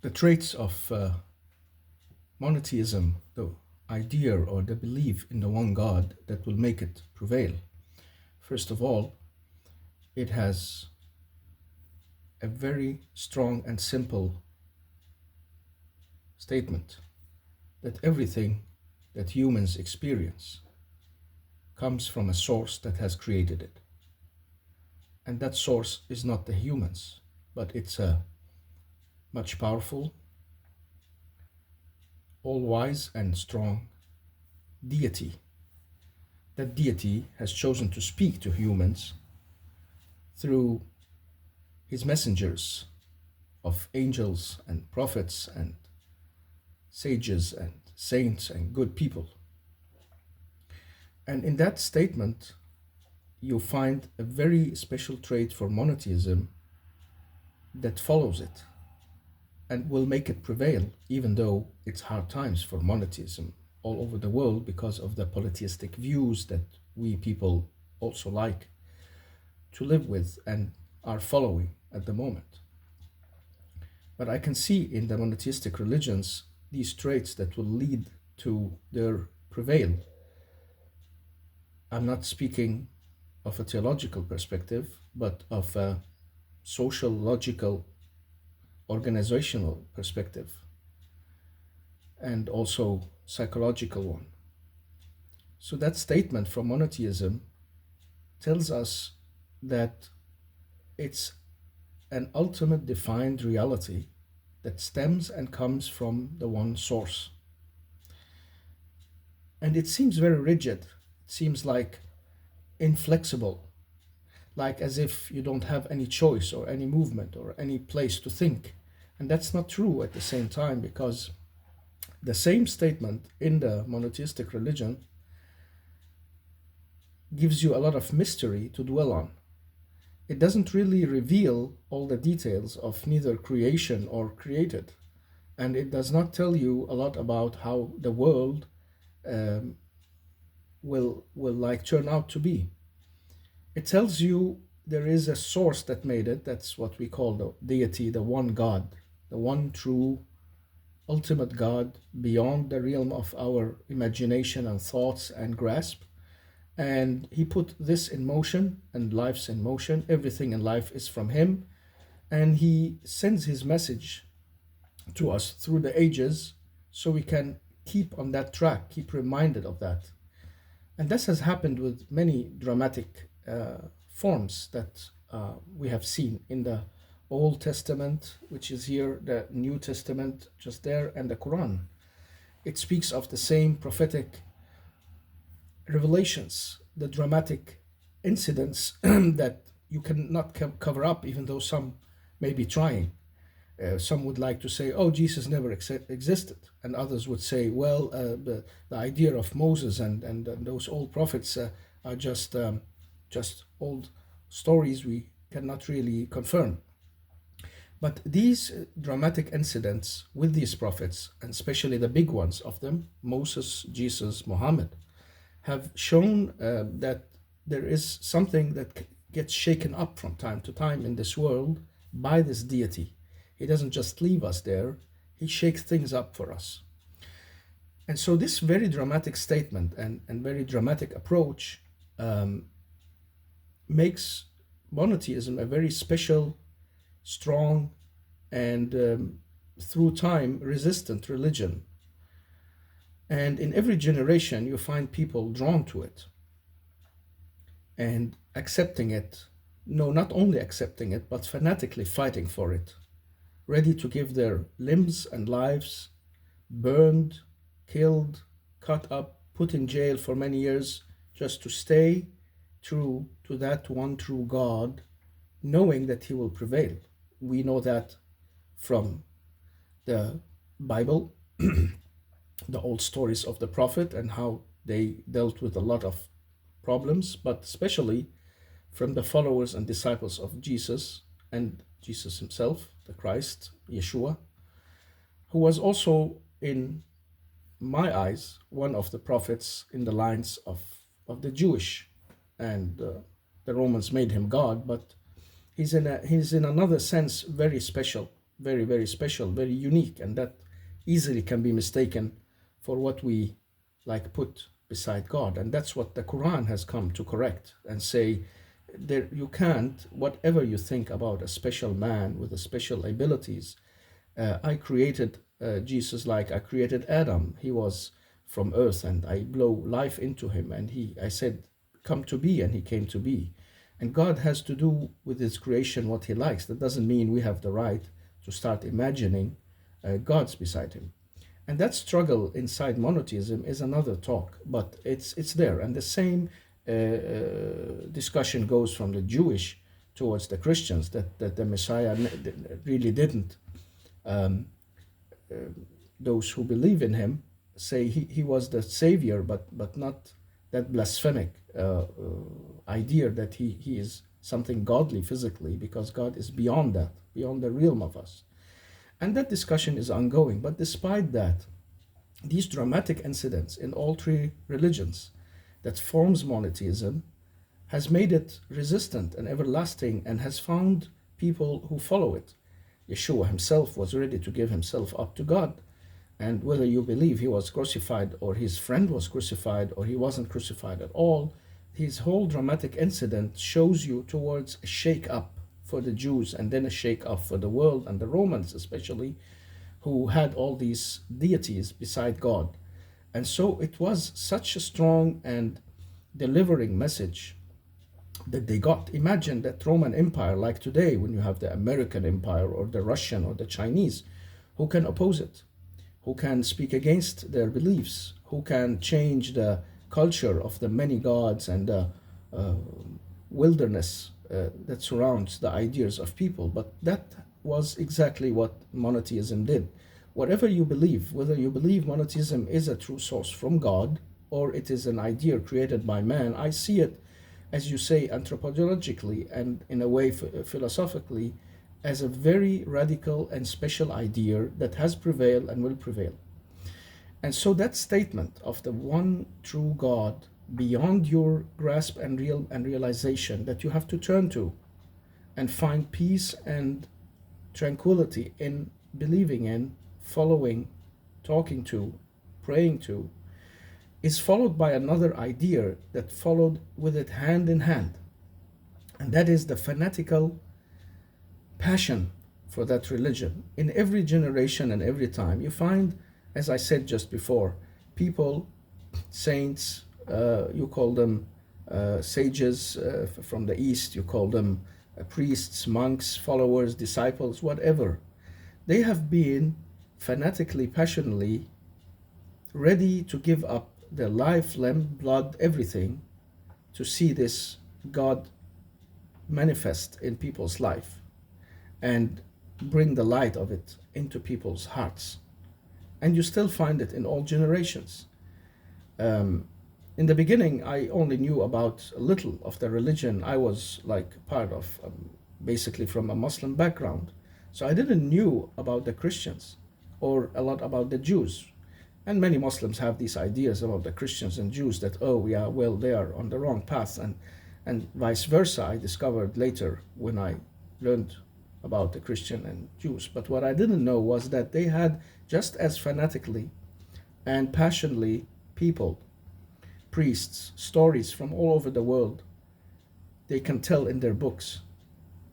The traits of monotheism, the idea or the belief in the one God that will make it prevail. First of all, it has a very strong and simple statement that everything that humans experience comes from a source that has created it. And that source is not the humans, but it's a much powerful, all-wise and strong deity. That deity has chosen to speak to humans through his messengers of angels and prophets and sages and saints and good people. And in that statement, you find a very special trait for monotheism that follows it and will make it prevail, even though it's hard times for monotheism all over the world because of the polytheistic views that we people also like to live with and are following at the moment. But I can see in the monotheistic religions these traits that will lead to their prevail. I'm not speaking of a theological perspective, but of a social, logical, organizational perspective, and also psychological one. So that statement from monotheism tells us that it's an ultimate defined reality that stems and comes from the one source. And it seems very rigid. It seems like inflexible, like as if you don't have any choice or any movement or any place to think. And that's not true at the same time, because the same statement in the monotheistic religion gives you a lot of mystery to dwell on. It doesn't really reveal all the details of neither creation or created. And it does not tell you a lot about how the world will like turn out to be. It tells you there is a source that made it. That's what we call the deity, the one God, the one true ultimate God beyond the realm of our imagination and thoughts and grasp. And he put this in motion, and life's in motion. Everything in life is from him. And he sends his message to us through the ages so we can keep on that track, keep reminded of that. And this has happened with many dramatic forms that we have seen in the Old Testament, which is here, the New Testament just there, and the Quran. It speaks of the same prophetic revelations, the dramatic incidents that you cannot cover up, even though some may be trying. Some would like to say, oh, Jesus never existed. And others would say, well, the idea of Moses and those old prophets are just old stories we cannot really confirm. But these dramatic incidents with these prophets, and especially the big ones of them, Moses, Jesus, Muhammad, have shown that there is something that gets shaken up from time to time in this world by this deity. He doesn't just leave us there, he shakes things up for us. And so this very dramatic statement and very dramatic approach makes monotheism a very special, strong, and through time resistant religion. And in every generation you find people drawn to it and accepting it. No, not only accepting it, but fanatically fighting for it, ready to give their limbs and lives, burned, killed, cut up, put in jail for many years, just to stay true to that one true God, knowing that he will prevail. We know that from the Bible, the old stories of the prophet and how they dealt with a lot of problems, but especially from the followers and disciples of Jesus and Jesus himself, the Christ, Yeshua, who was also, in my eyes, one of the prophets in the lines of the Jewish, and the Romans made him God, but he's in another sense very special very, very special, very unique, and that easily can be mistaken for what we like put beside God. And that's what the Quran has come to correct and say there you can't, whatever you think about a special man with a special abilities. I created Jesus like I created Adam. He was from earth and I blow life into him, and I said, come to be, and he came to be. And God has to do with his creation what he likes. That doesn't mean we have the right to start imagining gods beside him. And that struggle inside monotheism is another talk, but it's there. And the same discussion goes from the Jewish towards the Christians, that the Messiah really didn't. Um, those who believe in him say he was the savior, but not that blasphemic idea that he is something godly physically, because God is beyond that, beyond the realm of us. And that discussion is ongoing. But despite that, these dramatic incidents in all three religions that forms monotheism has made it resistant and everlasting, and has found people who follow it. Yeshua himself was ready to give himself up to God. And whether you believe he was crucified or his friend was crucified or he wasn't crucified at all, his whole dramatic incident shows you towards a shake-up for the Jews, and then a shake-up for the world, and the Romans especially, who had all these deities beside God. And so it was such a strong and delivering message that they got. Imagine that Roman Empire, like today, when you have the American Empire or the Russian or the Chinese, who can oppose it? Who can speak against their beliefs? Who can change the culture of the many gods and the wilderness that surrounds the ideas of people? But that was exactly what monotheism did. Whatever you believe, whether you believe monotheism is a true source from God or it is an idea created by man, I see it, as you say, anthropologically and in a way philosophically, as a very radical and special idea that has prevailed and will prevail. And so that statement of the one true God beyond your grasp and realization, that you have to turn to and find peace and tranquility in believing in, following, talking to, praying to, is followed by another idea that followed with it hand in hand. And that is the fanatical passion for that religion. In every generation and every time, you find, as I said just before, people, saints, you call them sages from the East, you call them priests, monks, followers, disciples, whatever. They have been fanatically, passionately ready to give up their life, limb, blood, everything to see this God manifest in people's life and bring the light of it into people's hearts. And you still find it in all generations. In the beginning, I only knew about a little of the religion. I was like part of, basically from a Muslim background. So I didn't knew about the Christians or a lot about the Jews. And many Muslims have these ideas about the Christians and Jews that, oh, yeah, well, they are on the wrong path. And vice versa, I discovered later when I learned about the Christian and Jews. But what I didn't know was that they had just as fanatically and passionately people, priests, stories from all over the world. They can tell in their books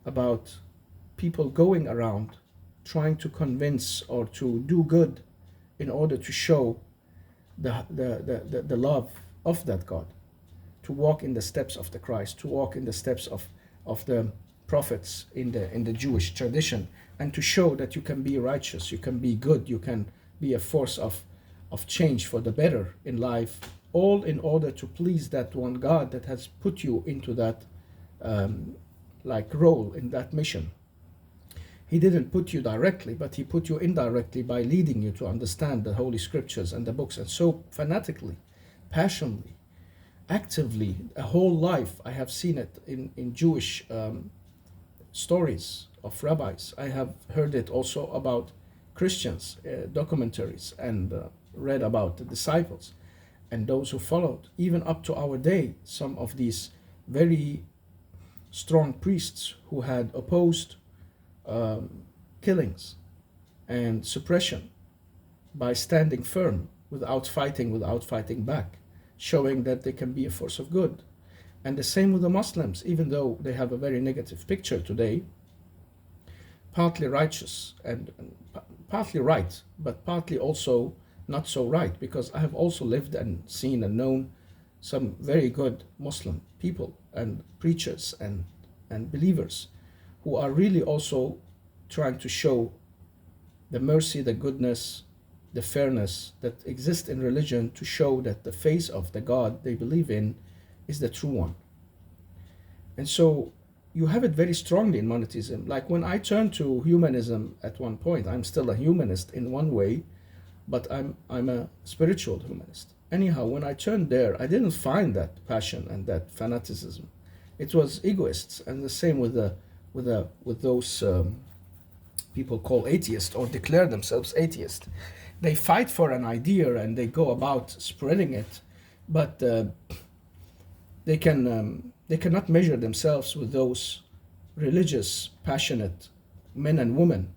about people going around trying to convince or to do good in order to show the love of that God, to walk in the steps of the Christ, to walk in the steps of the prophets in the Jewish tradition, and to show that you can be righteous, you can be good, you can be a force of change for the better in life, all in order to please that one God that has put you into that role in that mission. He didn't put you directly, but he put you indirectly by leading you to understand the Holy Scriptures and the books. And so fanatically, passionately, actively, a whole life, I have seen it in Jewish stories of rabbis. I have heard it also about Christians, documentaries, and read about the disciples and those who followed. Even up to our day, some of these very strong priests who had opposed killings and suppression by standing firm without fighting back, showing that they can be a force of good. And the same with the Muslims, even though they have a very negative picture today, partly righteous and partly right, but partly also not so right, because I have also lived and seen and known some very good Muslim people and preachers and believers who are really also trying to show the mercy, the goodness, the fairness that exists in religion, to show that the face of the God they believe in is the true one. And so you have it very strongly in monotheism. Like when I turned to humanism at one point, I'm still a humanist in one way, but I'm a spiritual humanist. Anyhow, when I turned there, I didn't find that passion and that fanaticism. It was egoists, and the same with those people called atheists or declare themselves atheists. They fight for an idea and they go about spreading it, but they cannot measure themselves with those religious, passionate men and women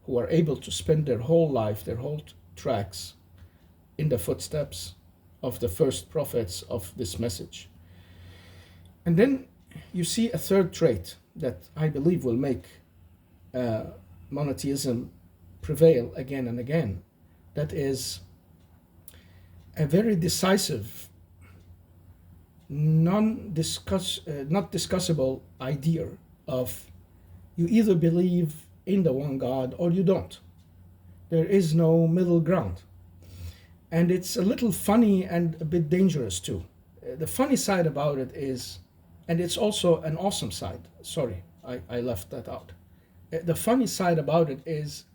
who are able to spend their whole life, their whole tracks in the footsteps of the first prophets of this message. And then you see a third trait that I believe will make monotheism prevail again and again. That is a very decisive, not discussable idea of you either believe in the one God or you don't. There is no middle ground. And it's a little funny and a bit dangerous too. The funny side about it is, and it's also an awesome side. Sorry, I left that out. The funny side about it is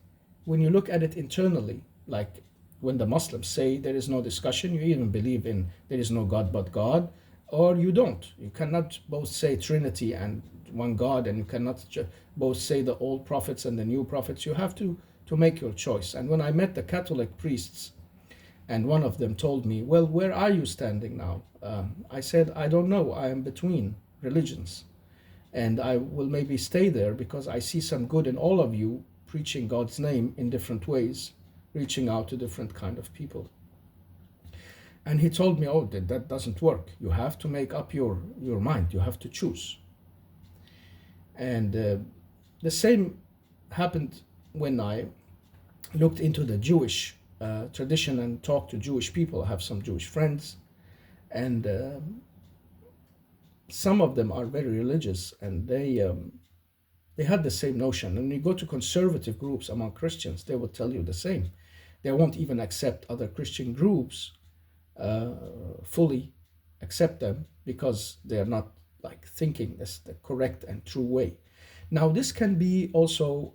when you look at it internally, like when the Muslims say there is no discussion, you even believe in there is no God but God, or you don't. You cannot both say Trinity and one God, and you cannot both say the old prophets and the new prophets. You have to make your choice. And when I met the Catholic priests, and one of them told me, well, where are you standing now? I said, I don't know. I am between religions. And I will maybe stay there because I see some good in all of you preaching God's name in different ways, reaching out to different kind of people. And he told me, oh, that doesn't work. You have to make up your mind. You have to choose. And the same happened when I looked into the Jewish tradition and talked to Jewish people. I have some Jewish friends, and some of them are very religious, and they had the same notion. And when you go to conservative groups among Christians, they will tell you the same. They won't even accept other Christian groups, fully accept them, because they are not like thinking that's the correct and true way. Now, this can be also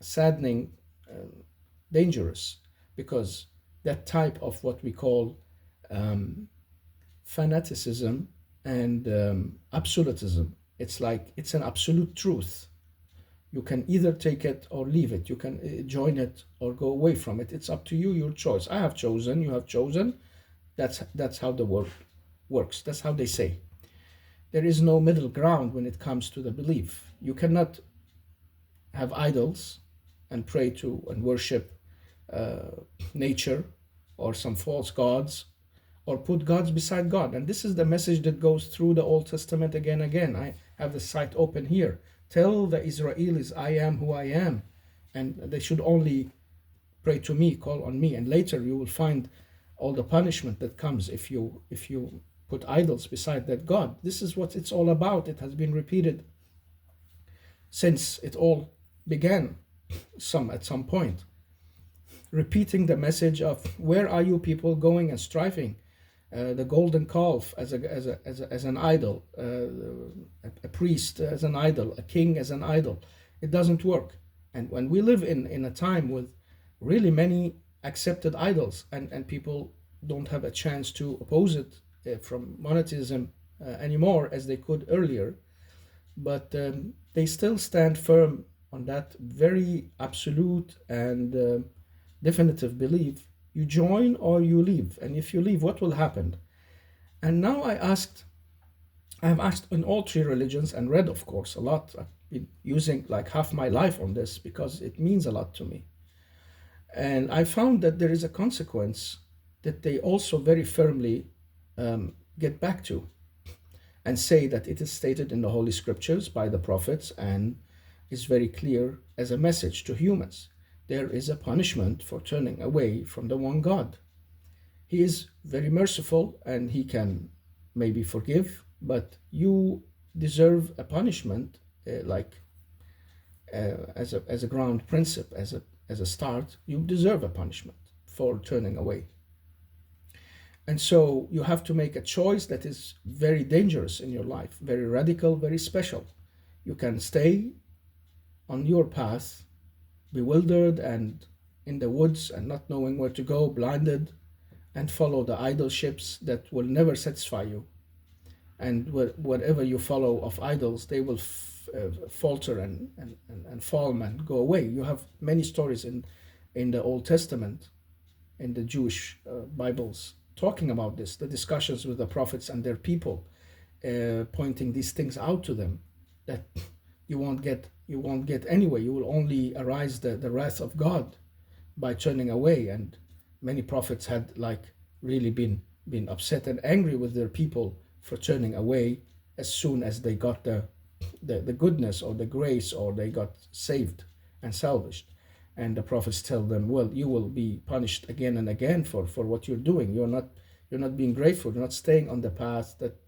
saddening, dangerous, because that type of what we call fanaticism and absolutism, it's like it's an absolute truth. You can either take it or leave it. You can join it or go away from it. It's up to you, your choice. I have chosen, you have chosen. That's how the world works. That's how they say. There is no middle ground when it comes to the belief. You cannot have idols and pray to and worship nature or some false gods, or put gods beside God. And this is the message that goes through the Old Testament again and again. I have the site open here. Tell the Israelis, I am who I am, and they should only pray to me, call on me. And later you will find all the punishment that comes if you put idols beside that God. This is what it's all about. It has been repeated since it all began, at some point. Repeating the message of where are you people going and striving? The golden calf as an idol, a priest as an idol, a king as an idol. It doesn't work. And when we live in a time with really many accepted idols, and people don't have a chance to oppose it from monotheism anymore as they could earlier, but they still stand firm on that very absolute and definitive belief. You join or you leave. And if you leave, what will happen? And now I have asked in all three religions and read, of course, a lot. been using like half my life on this because it means a lot to me. And I found that there is a consequence that they also very firmly get back to and say that it is stated in the Holy Scriptures by the prophets and is very clear as a message to humans. There is a punishment for turning away from the one God. He is very merciful and he can maybe forgive, but you deserve a punishment, as a ground principle, as a start. You deserve a punishment for turning away. And so you have to make a choice that is very dangerous in your life, very radical, very special. You can stay on your path, bewildered and in the woods and not knowing where to go, blinded, and follow the idol ships that will never satisfy you. And whatever you follow of idols, they will falter and fall and go away. You have many stories in the Old Testament, in the Jewish Bibles, talking about this, the discussions with the prophets and their people, pointing these things out to them, that you won't get anyway. You will only arise the wrath of God by turning away. And many prophets had really been upset and angry with their people for turning away as soon as they got the goodness or the grace, or they got saved and salvaged. And the prophets tell them, well, you will be punished again and again for what you're doing. You're not being grateful. You're not staying on the path that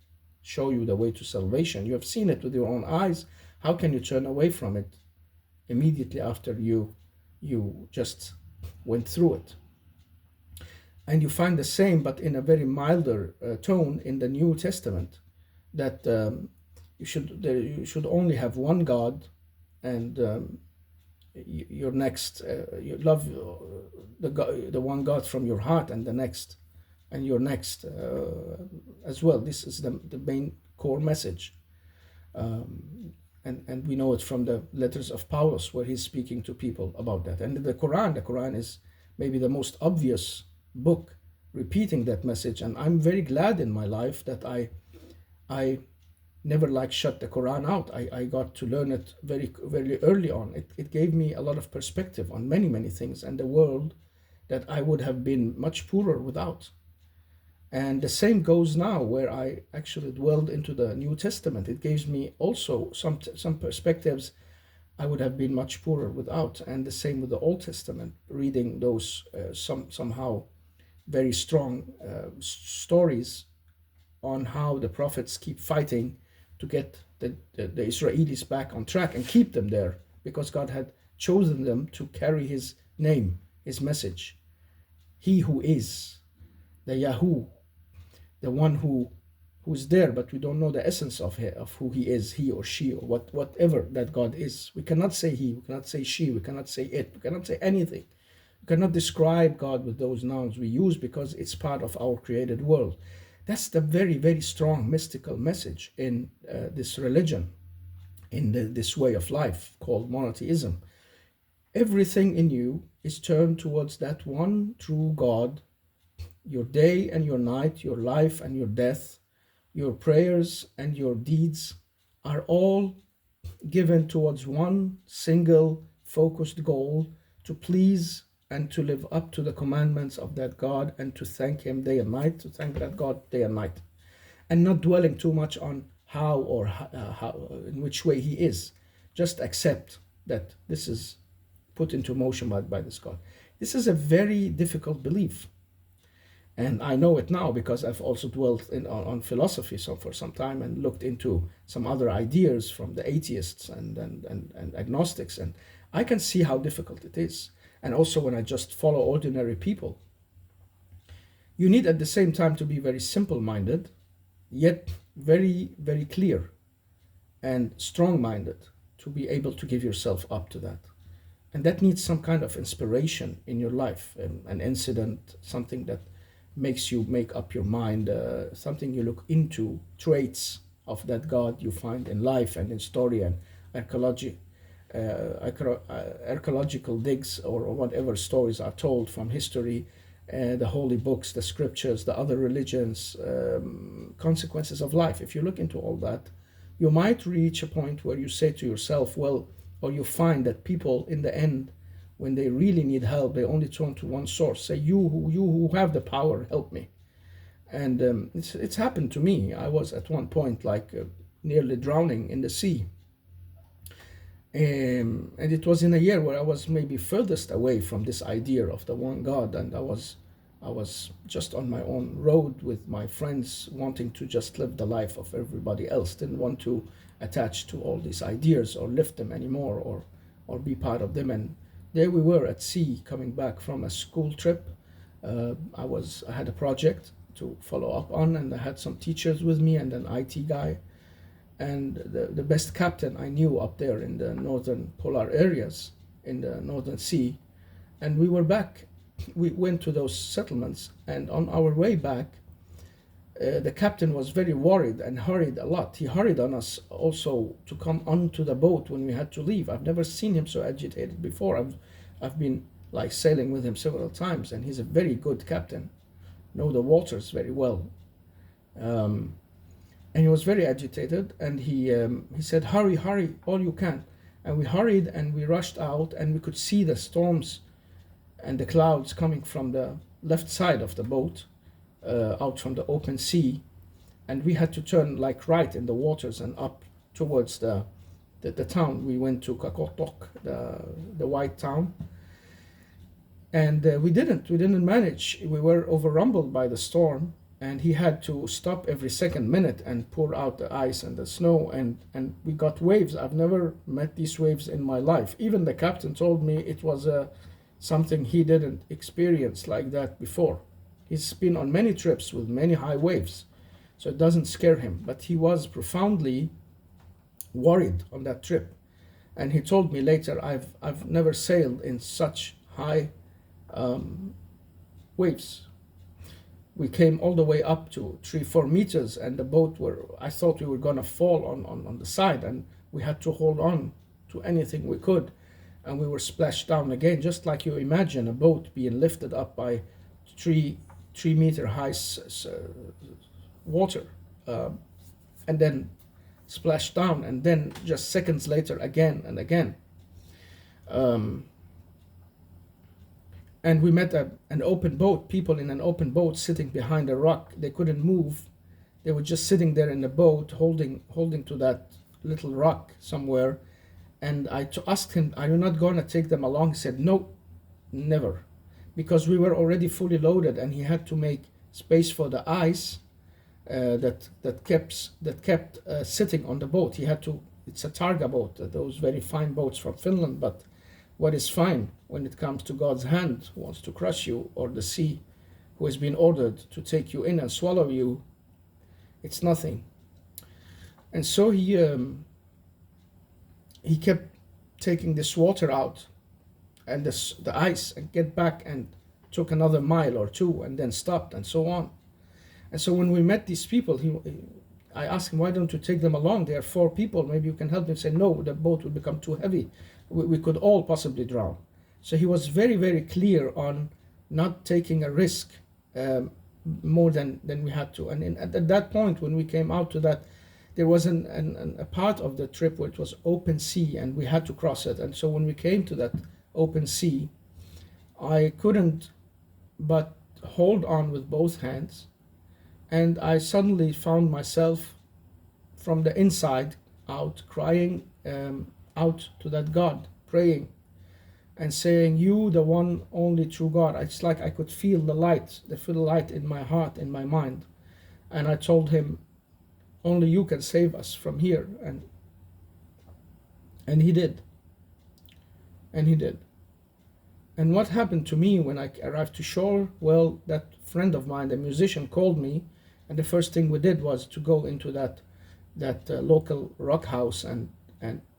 show you the way to salvation. You have seen it with your own eyes. How can you turn away from it immediately after you just went through it? And you find the same, but in a very milder tone in the New Testament, that you should only have one God, and your next, you love the one God from your heart, and the next, and your next as well. This is the main core message. And we know it from the letters of Paulus, where he's speaking to people about that. And the Quran is maybe the most obvious book repeating that message. And I'm very glad in my life that I never shut the Quran out. I got to learn it very, very early on. It gave me a lot of perspective on many, many things and the world that I would have been much poorer without. And the same goes now, where I actually dwelled into the New Testament. It gives me also some perspectives I would have been much poorer without. And the same with the Old Testament, reading those somehow very strong stories on how the prophets keep fighting to get the Israelis back on track and keep them there, because God had chosen them to carry his name, his message. He who is, the Yahoo, the one who's there, but we don't know the essence of who he is, he or she, or whatever that God is. We cannot say he, we cannot say she, we cannot say it, we cannot say anything. We cannot describe God with those nouns we use, because it's part of our created world. That's the very, very strong mystical message in this religion, in this way of life called monotheism. Everything in you is turned towards that one true God. Your day and your night, your life and your death, your prayers and your deeds are all given towards one single focused goal: to please and to live up to the commandments of that God, and to thank him day and night, to thank that God day and night, and not dwelling too much on how or in which way he is. Just accept that this is put into motion by this God. This is a very difficult belief. And I know it now because I've also dwelt on philosophy for some time, and looked into some other ideas from the atheists and agnostics. And I can see how difficult it is. And also when I just follow ordinary people, you need at the same time to be very simple-minded, yet very, very clear and strong-minded, to be able to give yourself up to that. And that needs some kind of inspiration in your life, an incident, something that makes you make up your mind, something you look into, traits of that God you find in life and in story and archaeological digs, or whatever stories are told from history, the holy books, the scriptures, the other religions, consequences of life. If you look into all that, you might reach a point where you say to yourself, well, or you find that people in the end, when they really need help, they only turn to one source. Say, you who have the power, help me. And it's happened to me. I was at one point like nearly drowning in the sea. And it was in a year where I was maybe furthest away from this idea of the one God, and I was just on my own road with my friends, wanting to just live the life of everybody else. Didn't want to attach to all these ideas or lift them anymore, or be part of them. And there we were at sea, coming back from a school trip. I had a project to follow up on, and I had some teachers with me and an IT guy, and the best captain I knew up there in the northern polar areas in the Northern Sea. And we were back. We went to those settlements, and on our way back, the captain was very worried and hurried a lot. He hurried on us also to come onto the boat when we had to leave. I've never seen him so agitated before. I've been like sailing with him several times, and he's a very good captain, know the waters very well. And he was very agitated, and he said, hurry, all you can. And we hurried, and we rushed out, and we could see the storms and the clouds coming from the left side of the boat, out from the open sea. And we had to turn like right in the waters and up towards the town. We went to Kakotok, the white town. And we didn't manage. We were overrumbled by the storm, and he had to stop every second minute and pour out the ice and the snow, and we got waves. I've never met these waves in my life. Even the captain told me it was something he didn't experience like that before. He's been on many trips with many high waves, so it doesn't scare him, but he was profoundly worried on that trip. And he told me later, I've never sailed in such high waves. We came all the way up to 3-4 meters, and the boat I thought we were gonna fall on the side, and we had to hold on to anything we could, and we were splashed down again, just like you imagine a boat being lifted up by 3-meter high water, and then splashed down, and then just seconds later again and again. And we met an open boat, people in an open boat sitting behind a rock. They couldn't move. They were just sitting there in the boat, holding to that little rock somewhere. And I asked him, are you not going to take them along? He said, no, never. Because we were already fully loaded, and he had to make space for the ice that kept sitting on the boat. He had to, it's a targa boat, those very fine boats from Finland, but what is fine when it comes to God's hand, who wants to crush you, or the sea, who has been ordered to take you in and swallow you, it's nothing. And so he kept taking this water out and the ice, and get back and took another mile or two and then stopped, and so on. And so when we met these people, I asked him, why don't you take them along? There are 4 people, maybe you can help them. He said, no, the boat will become too heavy. We could all possibly drown. So he was very, very clear on not taking a risk more than we had to. And at that point, when we came out to that, there was a part of the trip where it was open sea, and we had to cross it. And so when we came to that open sea, I couldn't but hold on with both hands, and I suddenly found myself from the inside out crying out to that God, praying and saying, you, the one only true God. It's like I could feel the light in my heart, in my mind. And I told him, only you can save us from here. And he did. And he did. And what happened to me when I arrived to shore? Well, that friend of mine, the musician, called me, and the first thing we did was to go into that local rock house, and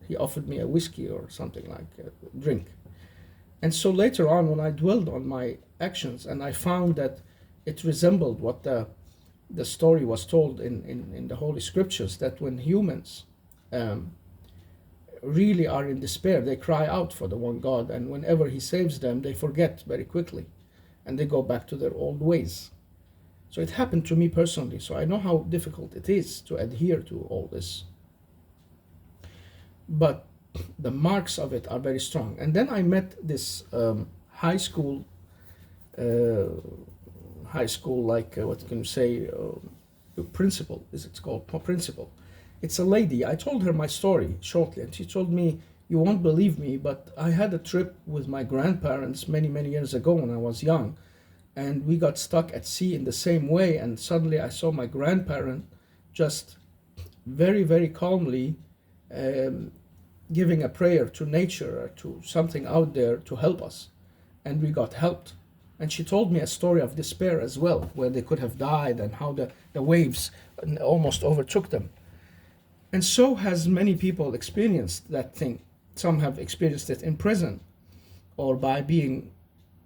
he offered me a whiskey or something like a drink. And so later on, when I dwelled on my actions, and I found that it resembled what the story was told in the Holy Scriptures, that when humans really are in despair, they cry out for the one God, and whenever he saves them, they forget very quickly, and they go back to their old ways. So it happened to me personally, so I know how difficult it is to adhere to all this but the marks of it are very strong. And then I met this high school, uh, like what can you say, principal, is it called principal? It's a lady. I told her my story shortly, and she told me, "You won't believe me, but I had a trip with my grandparents many, many years ago when I was young, and we got stuck at sea in the same way. And suddenly I saw my grandparent just very, very calmly um, giving a prayer to nature or to something out there to help us, and we got helped." And she told me a story of despair as well, where they could have died and how the waves almost overtook them. And so has many people experienced that thing. Some have experienced it in prison, or by being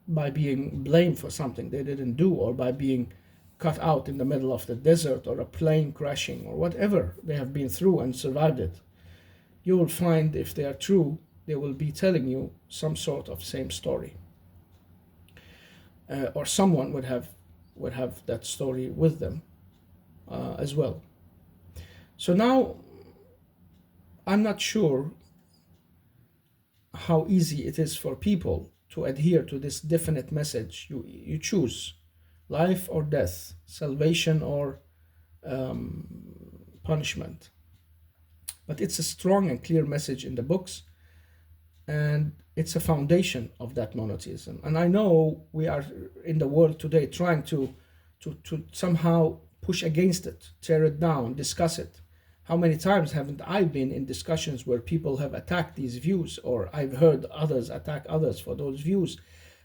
blamed for something they didn't do, or by being cut out in the middle of the desert, or a plane crashing, or whatever they have been through and survived it. You will find, if they are true, they will be telling you some sort of same story, or someone would have that story with them as well. So now I'm not sure how easy it is for people to adhere to this definite message. You choose life or death, salvation or punishment. But it's a strong and clear message in the books, and it's a foundation of that monotheism. And I know we are in the world today trying to somehow push against it, tear it down, discuss it. How many times haven't I been in discussions where people have attacked these views, or I've heard others attack others for those views?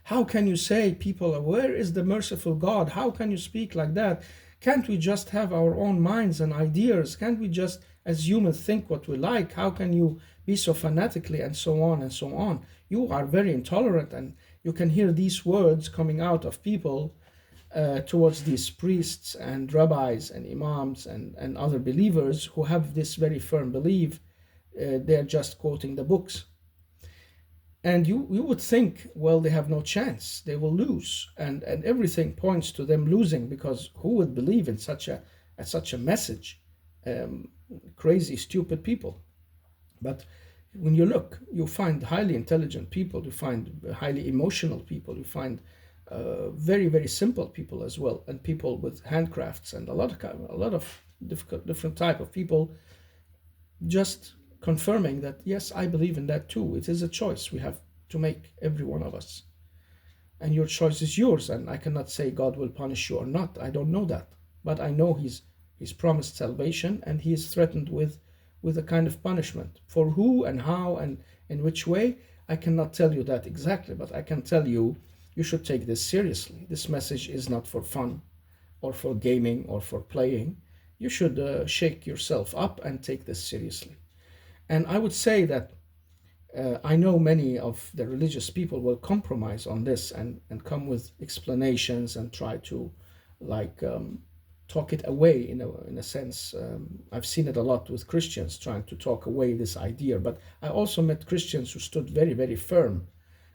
How can you say, people, where is the merciful God? How can you speak like that? Can't we just have our own minds and ideas? Can't we just, as humans, think what we like? How can you be so fanatically, and so on and so on? You are very intolerant, and you can hear these words coming out of people towards these priests and rabbis and imams and other believers who have this very firm belief. They're just quoting the books. And you would think, well, they have no chance, they will lose. And everything points to them losing, because who would believe in such a message? Crazy, stupid people. But when you look, you find highly intelligent people, you find highly emotional people, you find very, very simple people as well, and people with handcrafts, and a lot of different type of people, just confirming that, yes, I believe in that too. It is a choice we have to make, every one of us, and your choice is yours. And I cannot say God will punish you or not. I don't know that, but I know He's promised salvation, and He is threatened with a kind of punishment. For who and how and in which way, I cannot tell you that exactly, but I can tell you, you should take this seriously. This message is not for fun or for gaming or for playing. You should shake yourself up and take this seriously. And I would say that I know many of the religious people will compromise on this, and come with explanations and try to, like, talk it away in a sense. I've seen it a lot with Christians trying to talk away this idea, but I also met Christians who stood very, very firm.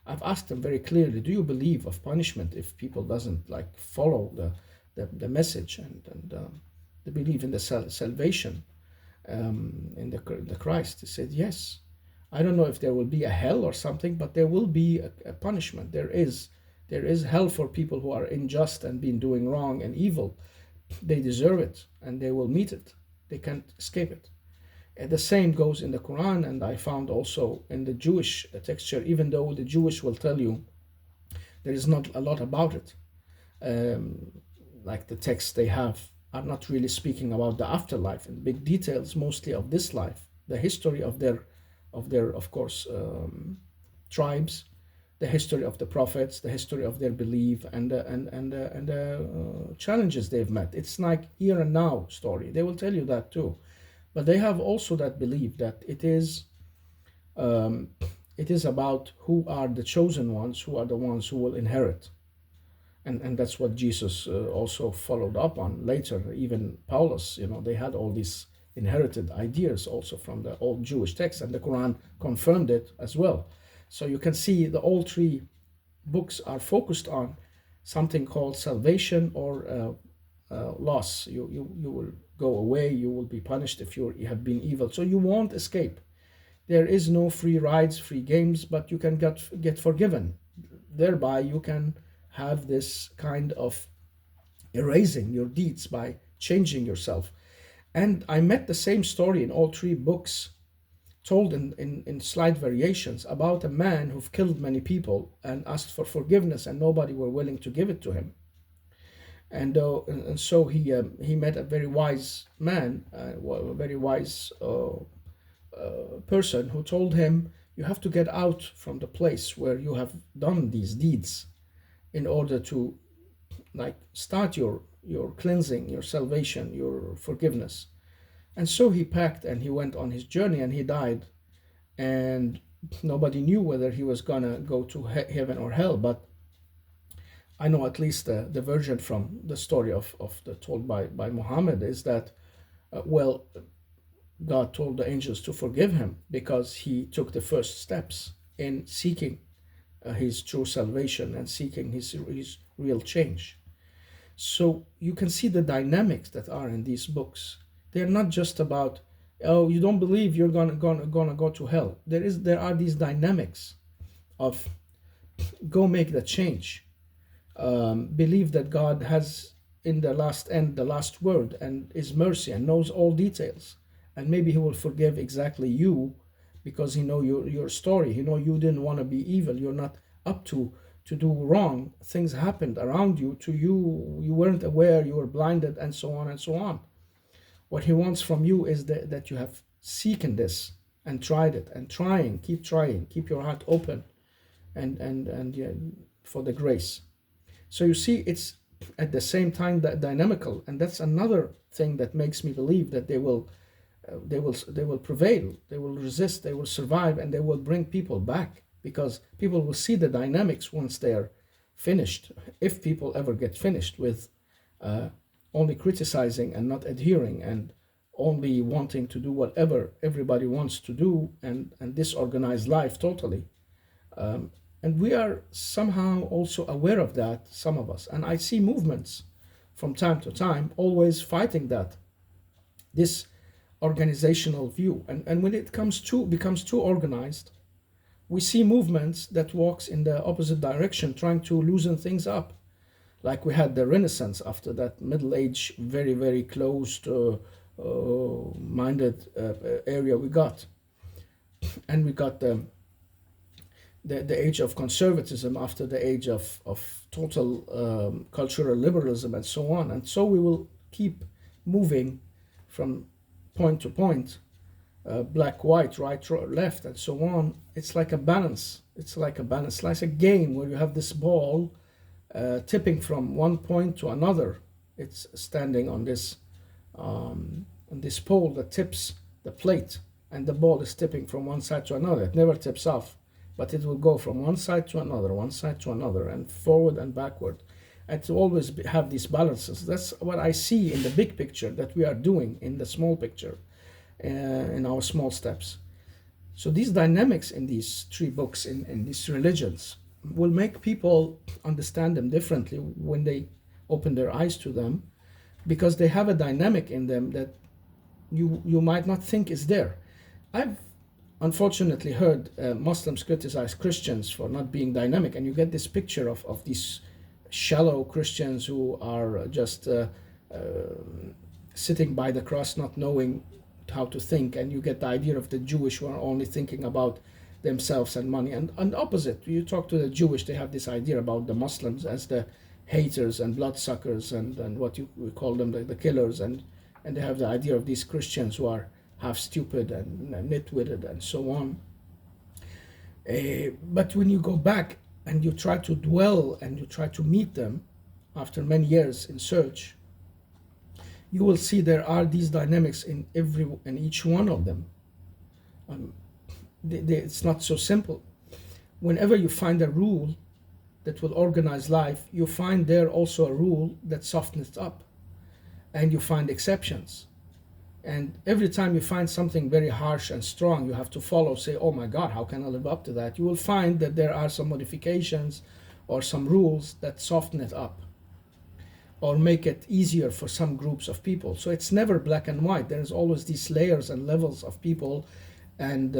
I've asked them very clearly, do you believe of punishment if people doesn't like follow the message, and they believe in the salvation in the Christ? They said yes. I don't know if there will be a hell or something, but there will be a punishment. There is hell for people who are unjust and been doing wrong and evil. They deserve it, and they will meet it. They can't escape it. And the same goes in the Quran, and I found also in the Jewish texture, even though the Jewish will tell you there is not a lot about it. Like the texts they have are not really speaking about the afterlife and big details, mostly of this life, the history of their, of course, tribes, the history of the prophets, the history of their belief, and challenges they've met. It's like here and now story. They will tell you that too, but they have also that belief that um, it is about who are the chosen ones, who are the ones who will inherit. And that's what Jesus also followed up on later. Even Paulus, they had all these inherited ideas also from the old Jewish text, and the Quran confirmed it as well. So you can see all three books are focused on something called salvation or loss. You will go away. You will be punished if you have been evil. So you won't escape. there is no free rides, free games, but you can get forgiven. Thereby, you can have this kind of erasing your deeds by changing yourself. And I met the same story in all three books, told in slight variations, about a man who killed many people and asked for forgiveness, and nobody were willing to give it to him. And so he met a very wise man, a very wise person, who told him, you have to get out from the place where you have done these deeds in order to like start your cleansing, your salvation, your forgiveness. And so he packed and he went on his journey, and he died. And nobody knew whether he was gonna go to heaven or hell. But I know at least the version from the story of the told by Muhammad is that well, God told the angels to forgive him because he took the first steps in seeking his true salvation and seeking his real change. So you can see the dynamics that are in these books. They're not just about, oh, you don't believe, you're gonna go to hell. There are these dynamics of go make the change. Believe that God has in the last end the last word and is mercy and knows all details, and maybe he will forgive exactly you because he know your story. He know you didn't want to be evil. You're not up to do wrong. Things happened around you to you. You weren't aware. You were blinded, and so on and so on. What he wants from you is that you have seeking this and tried it and trying, keep your heart open, and yeah, for the grace. So you see, it's at the same time that dynamical, and that's another thing that makes me believe that they will prevail, they will resist, they will survive, and they will bring people back, because people will see the dynamics once they're finished, if people ever get finished with only criticizing and not adhering, and only wanting to do whatever everybody wants to do, and disorganized life totally. And we are somehow also aware of that, some of us. And I see movements from time to time always fighting that, this organizational view. And when it becomes too organized, we see movements that walks in the opposite direction, trying to loosen things up. Like we had the Renaissance after that Middle Age, very, very closed minded area we got. And we got the age of conservatism after the age of total cultural liberalism and so on. And so we will keep moving from point to point, black, white, right, left, and so on. It's like a balance. It's like a game where you have this ball tipping from one point to another. It's standing on this pole that tips the plate, and the ball is tipping from one side to another. It never tips off, but it will go from one side to another, and forward and backward, and to always have these balances. That's what I see in the big picture that we are doing in the small picture, in our small steps. So these dynamics in these three books, in these religions, will make people understand them differently when they open their eyes to them, because they have a dynamic in them that you might not think is there. I've unfortunately heard Muslims criticize Christians for not being dynamic, and you get this picture of these shallow Christians who are just sitting by the cross, not knowing how to think, and you get the idea of the Jewish who are only thinking about themselves and money. And opposite, you talk to the Jewish, they have this idea about the Muslims as the haters and bloodsuckers and what we call them, the killers, and they have the idea of these Christians who are half stupid and nitwitted and so on. But when you go back and you try to dwell and you try to meet them after many years in search, you will see there are these dynamics in each one of them. It's not so simple. Whenever you find a rule that will organize life, you find there also a rule that softens it up, and you find exceptions. And every time you find something very harsh and strong, you have to follow, say, oh my God, how can I live up to that? You will find that there are some modifications or some rules that soften it up or make it easier for some groups of people. So it's never black and white. There's always these layers and levels of people, and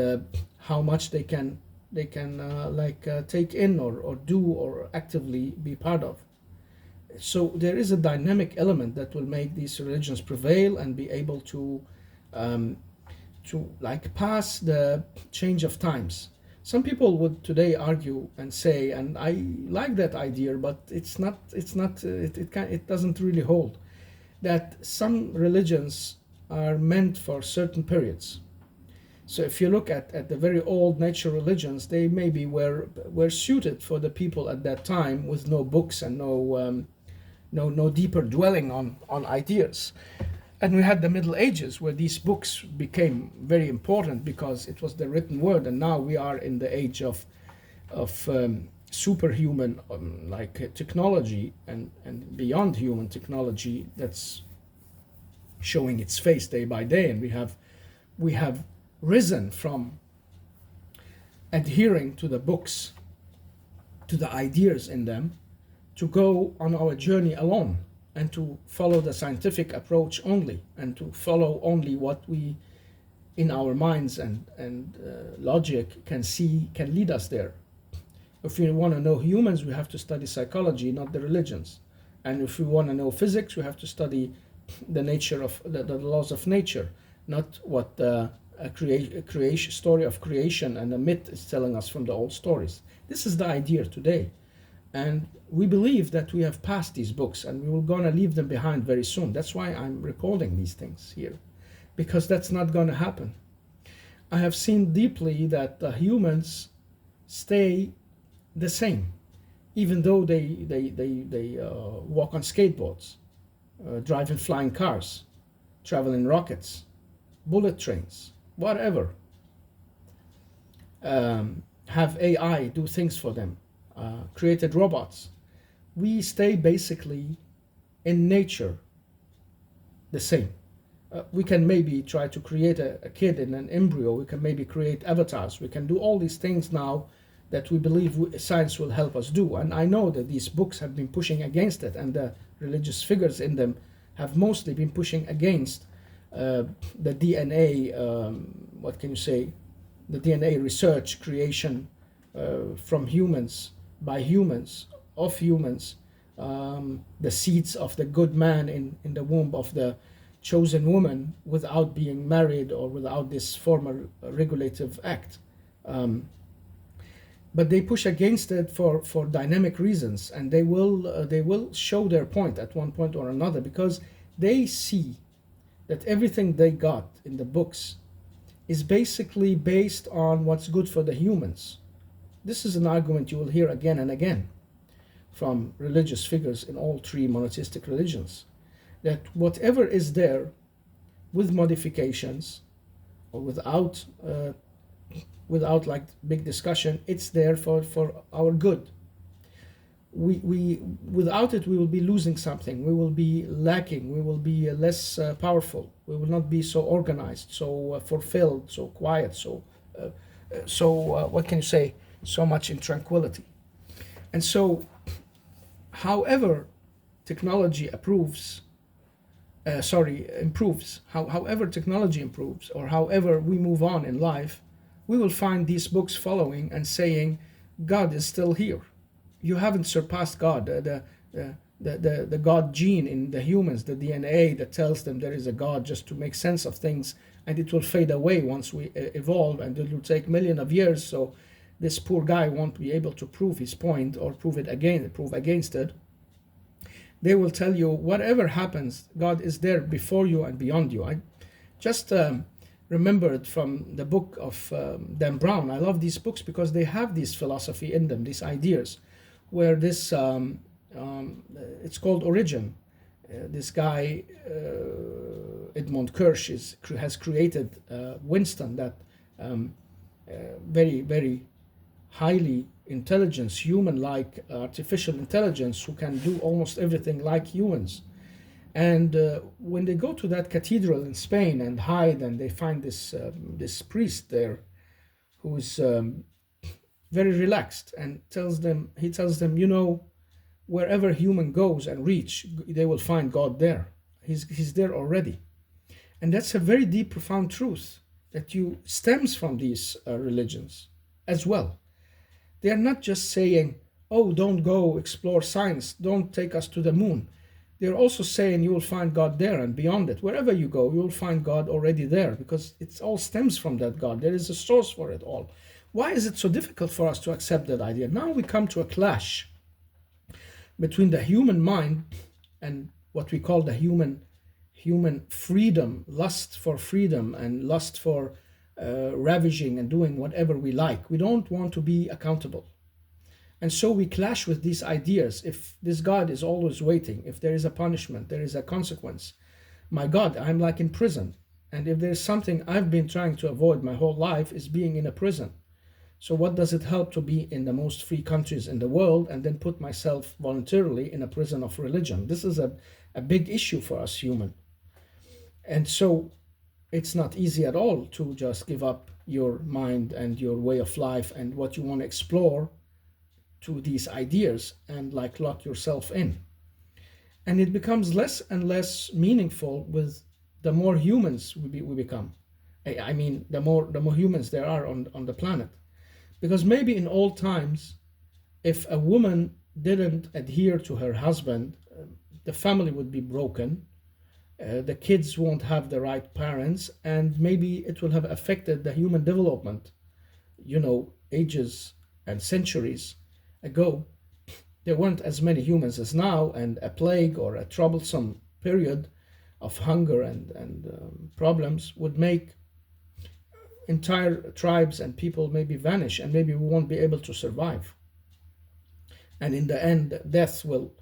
how much they can take in or do or actively be part of. So there is a dynamic element that will make these religions prevail and be able um, to like pass the change of times. Some people would today argue and say, and I like that idea, but it doesn't really hold, that some religions are meant for certain periods. So if you look at the very old nature religions, they maybe were suited for the people at that time with no books and no deeper dwelling on ideas. And we had the Middle Ages where these books became very important because it was the written word, and now we are in the age of superhuman technology and beyond human technology that's showing its face day by day, and we have risen from adhering to the books, to the ideas in them, to go on our journey alone and to follow the scientific approach only and to follow only what we in our minds and logic can see can lead us there. If we want to know humans, we have to study psychology, not the religions. And if we want to know physics, we have to study the nature of the laws of nature, not what a creation story of creation and a myth is telling us from the old stories. This is the idea today. And we believe that we have passed these books and we will gonna leave them behind very soon. That's why I'm recording these things here, because that's not gonna happen. I have seen deeply that humans stay the same, even though they walk on skateboards, drive in flying cars, travel in rockets, bullet trains, whatever. Have AI do things for them, created robots. We stay basically in nature the same. We can maybe try to create a kid in an embryo. We can maybe create avatars. We can do all these things now that we believe science will help us do. And I know that these books have been pushing against it, and the religious figures in them have mostly been pushing against the DNA, what can you say, the DNA research, creation from humans, by humans, of humans, the seeds of the good man in the womb of the chosen woman without being married or without this formal regulative act. But they push against it for dynamic reasons, and they will show their point at one point or another, because they see that everything they got in the books is basically based on what's good for the humans. This is an argument you will hear again and again from religious figures in all three monotheistic religions, that whatever is there with modifications or without like big discussion, it's there for our good. We without it we will be losing something. We will be lacking. We will be less powerful. We will not be so organized, so fulfilled, so quiet, so what can you say, so much in tranquility. And so however technology improves, however technology improves, or however we move on in life, we will find these books following and saying God is still here. You haven't surpassed God. The God gene in the humans, the DNA that tells them there is a God just to make sense of things, and it will fade away once we evolve, and it will take millions of years. So this poor guy won't be able to prove his point or prove against it. They will tell you whatever happens, God is there before you and beyond you. I just remembered from the book of Dan Brown. I love these books because they have this philosophy in them, these ideas, where this it's called Origin. This guy Edmund Kirsch has created Winston, that very very highly intelligence, human-like artificial intelligence who can do almost everything like humans. And when they go to that cathedral in Spain and hide, and they find this priest there who is very relaxed and he tells them, wherever human goes and reach, they will find God there. He's there already. And that's a very deep, profound truth. that you stems from these religions as well. They are not just saying, oh, don't go explore science, don't take us to the moon. They're also saying you will find God there and beyond it. Wherever you go, you will find God already there because it all stems from that God. There is a source for it all. Why is it so difficult for us to accept that idea? Now we come to a clash between the human mind and what we call the human freedom, lust for freedom and lust for ravaging and doing whatever we like. We don't want to be accountable. And so we clash with these ideas. If this God is always waiting, if there is a punishment, there is a consequence, my God, I'm like in prison. And if there's something I've been trying to avoid my whole life is being in a prison. So what does it help to be in the most free countries in the world and then put myself voluntarily in a prison of religion? This is a big issue for us human. And so it's not easy at all to just give up your mind and your way of life and what you want to explore to these ideas and like lock yourself in. And it becomes less and less meaningful with the more humans we become. I mean, the more humans there are on the planet. Because maybe in old times, if a woman didn't adhere to her husband, the family would be broken, the kids won't have the right parents, and maybe it will have affected the human development. Ages and centuries ago, there weren't as many humans as now, and a plague or a troublesome period of hunger and problems would make entire tribes and people maybe vanish, and maybe we won't be able to survive. And in the end, death will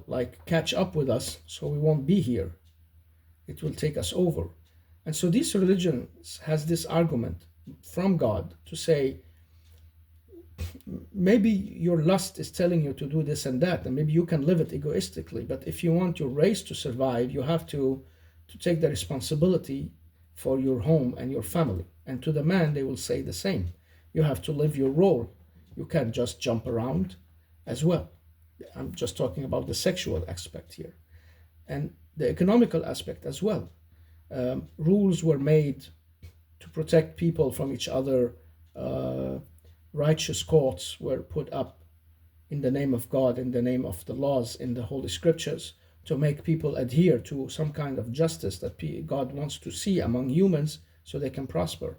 like catch up with us, so we won't be here. It will take us over. And so these religions has this argument from God to say, maybe your lust is telling you to do this and that, and maybe you can live it egoistically, but if you want your race to survive, you have to take the responsibility for your home and your family. And to the man, they will say the same. You have to live your role. You can't just jump around as well. I'm just talking about the sexual aspect here. And the economical aspect as well. Rules were made to protect people from each other. Righteous courts were put up in the name of God, in the name of the laws in the Holy Scriptures, to make people adhere to some kind of justice that God wants to see among humans so they can prosper.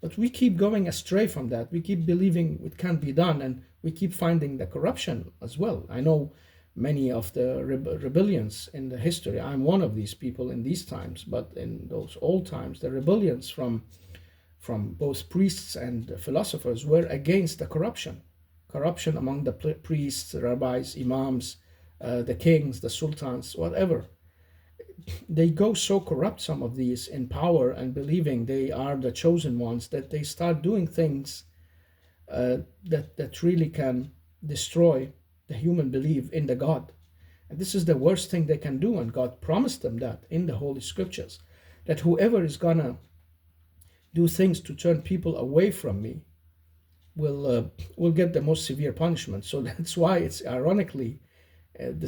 But we keep going astray from that. We keep believing it can't be done, and we keep finding the corruption as well. I know many of the rebellions in the history. I'm one of these people in these times, but in those old times, the rebellions from both priests and philosophers were against the corruption among the priests, rabbis, imams, the kings, the sultans, whatever. They go so corrupt, some of these, in power and believing they are the chosen ones, that they start doing things that really can destroy the human belief in the God. And this is the worst thing they can do, and God promised them that in the Holy Scriptures, that whoever is gonna do things to turn people away from me will get the most severe punishment. So that's why it's ironically the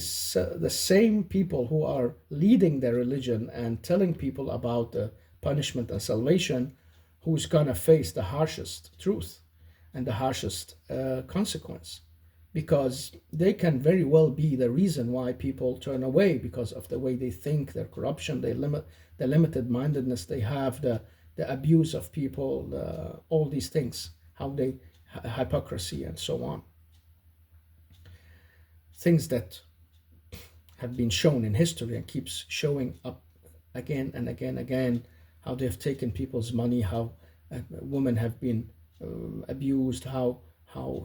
same people who are leading the religion and telling people about the punishment and salvation who's gonna face the harshest truth and the harshest consequence, because they can very well be the reason why people turn away, because of the way they think, their corruption, the limited mindedness they have, the abuse of people, all these things, how they hypocrisy and so on. Things that have been shown in history and keeps showing up again and again, how they've taken people's money, how women have been abused, how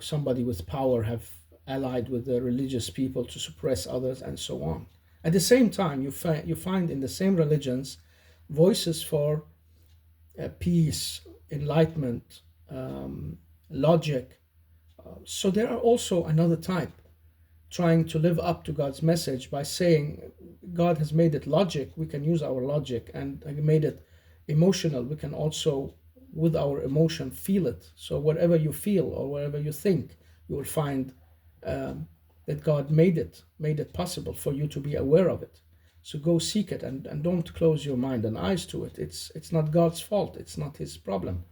somebody with power have allied with the religious people to suppress others, and so on. At the same time, you find in the same religions voices for peace, enlightenment, logic. So there are also another type trying to live up to God's message by saying God has made it logic, we can use our logic, and made it emotional, we can also with our emotion feel it. So whatever you feel or whatever you think, you will find that God made it possible for you to be aware of it. So go seek it, and don't close your mind and eyes to it. It's not God's fault. It's not his problem.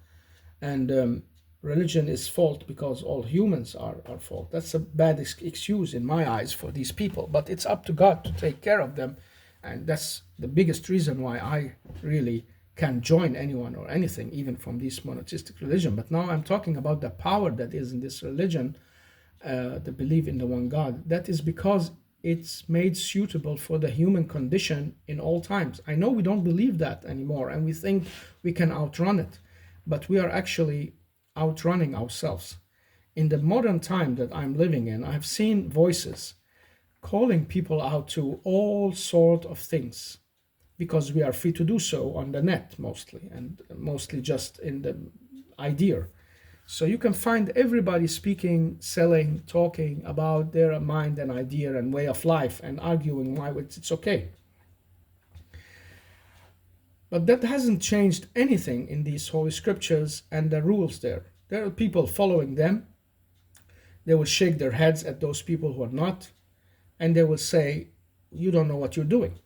And religion is fault because all humans are fault. That's a bad excuse in my eyes for these people. But it's up to God to take care of them. And that's the biggest reason why I really can join anyone or anything, even from this monotheistic religion. But now I'm talking about the power that is in this religion, the belief in the one God. That is because it's made suitable for the human condition in all times. I know we don't believe that anymore, and we think we can outrun it, but we are actually outrunning ourselves. In the modern time that I'm living in, I've seen voices calling people out to all sort of things, because we are free to do so on the net mostly, and mostly just in the idea. So you can find everybody speaking, selling, talking about their mind and idea and way of life, and arguing why it's okay. But that hasn't changed anything in these holy scriptures and the rules there. There are people following them. They will shake their heads at those people who are not, and they will say, you don't know what you're doing.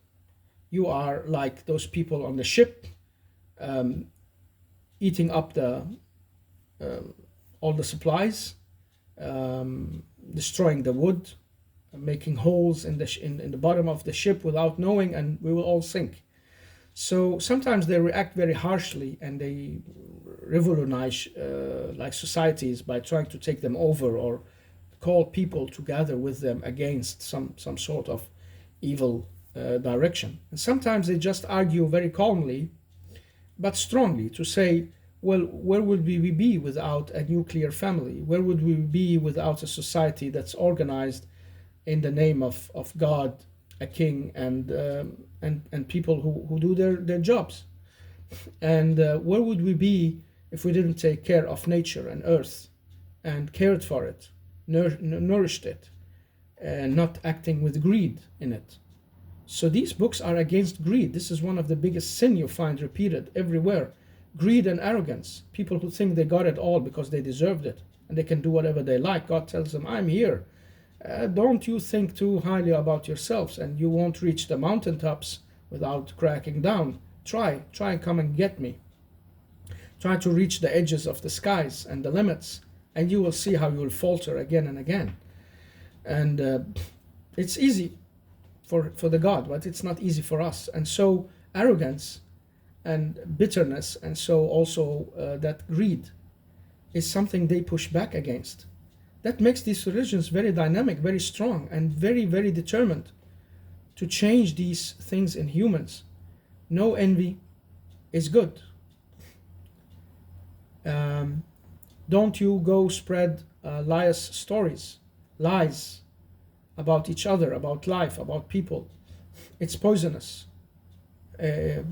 You are like those people on the ship, eating up all the supplies, destroying the wood, making holes in the bottom of the ship without knowing, and we will all sink. So sometimes they react very harshly, and they revolutionize like societies by trying to take them over, or call people to gather with them against some sort of evil direction. And sometimes they just argue very calmly but strongly to say, well, where would we be without a nuclear family? Where would we be without a society that's organized in the name of God, a king, and people who do their jobs? And where would we be if we didn't take care of nature and earth and cared for it, nourished it, and not acting with greed in it? So these books are against greed. This is one of the biggest sin you find repeated everywhere. Greed and arrogance. People who think they got it all because they deserved it and they can do whatever they like. God tells them, I'm here. Don't you think too highly about yourselves, and you won't reach the mountaintops without cracking down. Try and come and get me. Try to reach the edges of the skies and the limits, and you will see how you will falter again and again. And it's easy for the God, but it's not easy for us. And so arrogance and bitterness, and so also that greed, is something they push back against. That makes these religions very dynamic, very strong, and very, very determined to change these things in humans. No envy is good. Don't you go spread lies about each other, about life, about people. It's poisonous. It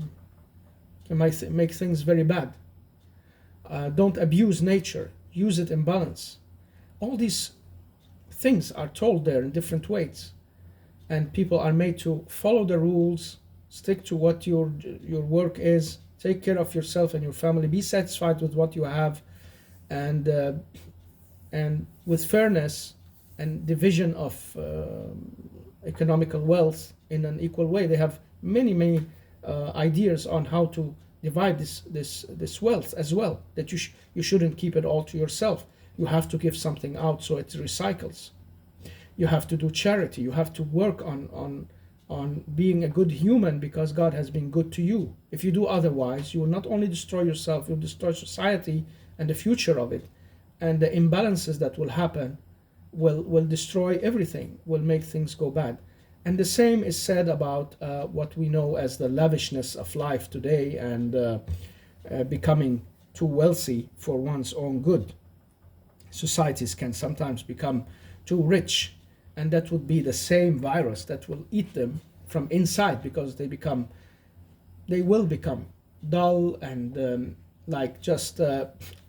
might make things very bad. Don't abuse nature. Use it in balance. All these things are told there in different ways, and people are made to follow the rules, stick to what your work is, take care of yourself and your family, be satisfied with what you have, and with fairness and division of economical wealth in an equal way. They have many ideas on how to divide this wealth as well, that you shouldn't keep it all to yourself. You have to give something out so it recycles. You have to do charity. You have to work on being a good human because God has been good to you. If you do otherwise, you will not only destroy yourself, you'll destroy society and the future of it. And the imbalances that will happen will destroy everything, will make things go bad. And the same is said about what we know as the lavishness of life today, and becoming too wealthy for one's own good. Societies can sometimes become too rich, and that would be the same virus that will eat them from inside, because they will become dull and like just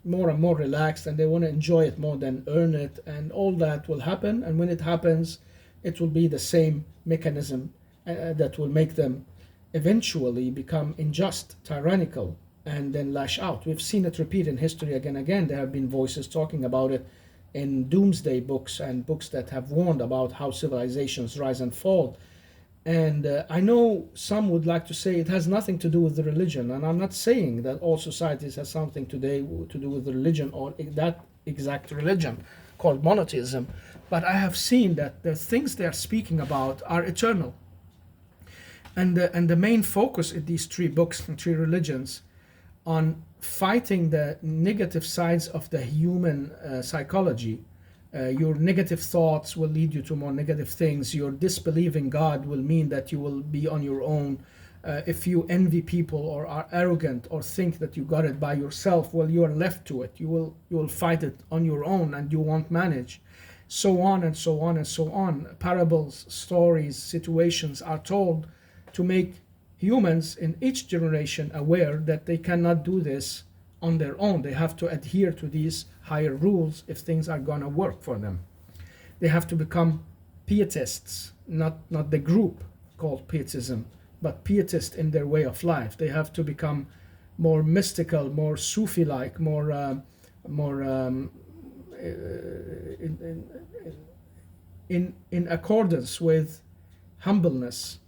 more and more relaxed, and they want to enjoy it more than earn it, and all that will happen. And when it happens, it will be the same mechanism that will make them eventually become unjust, tyrannical, and then lash out. We've seen it repeat in history again and again. There have been voices talking about it in doomsday books and books that have warned about how civilizations rise and fall. And I know some would like to say it has nothing to do with the religion, and I'm not saying that all societies have something today to do with the religion or that exact religion called monotheism, but I have seen that the things they are speaking about are eternal. And the main focus in these three books and three religions on fighting the negative sides of the human psychology. Your negative thoughts will lead you to more negative things. Your disbelief in God will mean that you will be on your own. If you envy people or are arrogant or think that you got it by yourself, well, you are left to it. You will fight it on your own and you won't manage. So on and so on and so on. Parables, stories, situations are told to make humans in each generation aware that they cannot do this on their own. They have to adhere to these higher rules if things are going to work for them. They have to become pietists, not the group called pietism, but pietist in their way of life. They have to become more mystical, more Sufi-like, more in accordance with humbleness,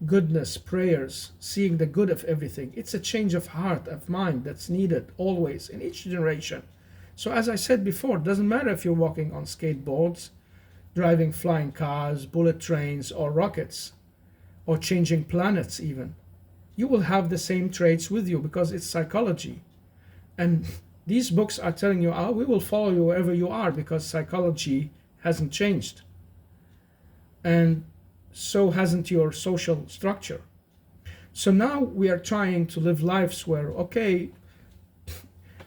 goodness, prayers, seeing the good of everything. It's a change of heart, of mind that's needed always in each generation. So as I said before, it doesn't matter if you're walking on skateboards, driving flying cars, bullet trains, or rockets, or changing planets even. You will have the same traits with you because it's psychology. And these books are telling you, oh, we will follow you wherever you are because psychology hasn't changed. And so hasn't your social structure. So now we are trying to live lives where, okay,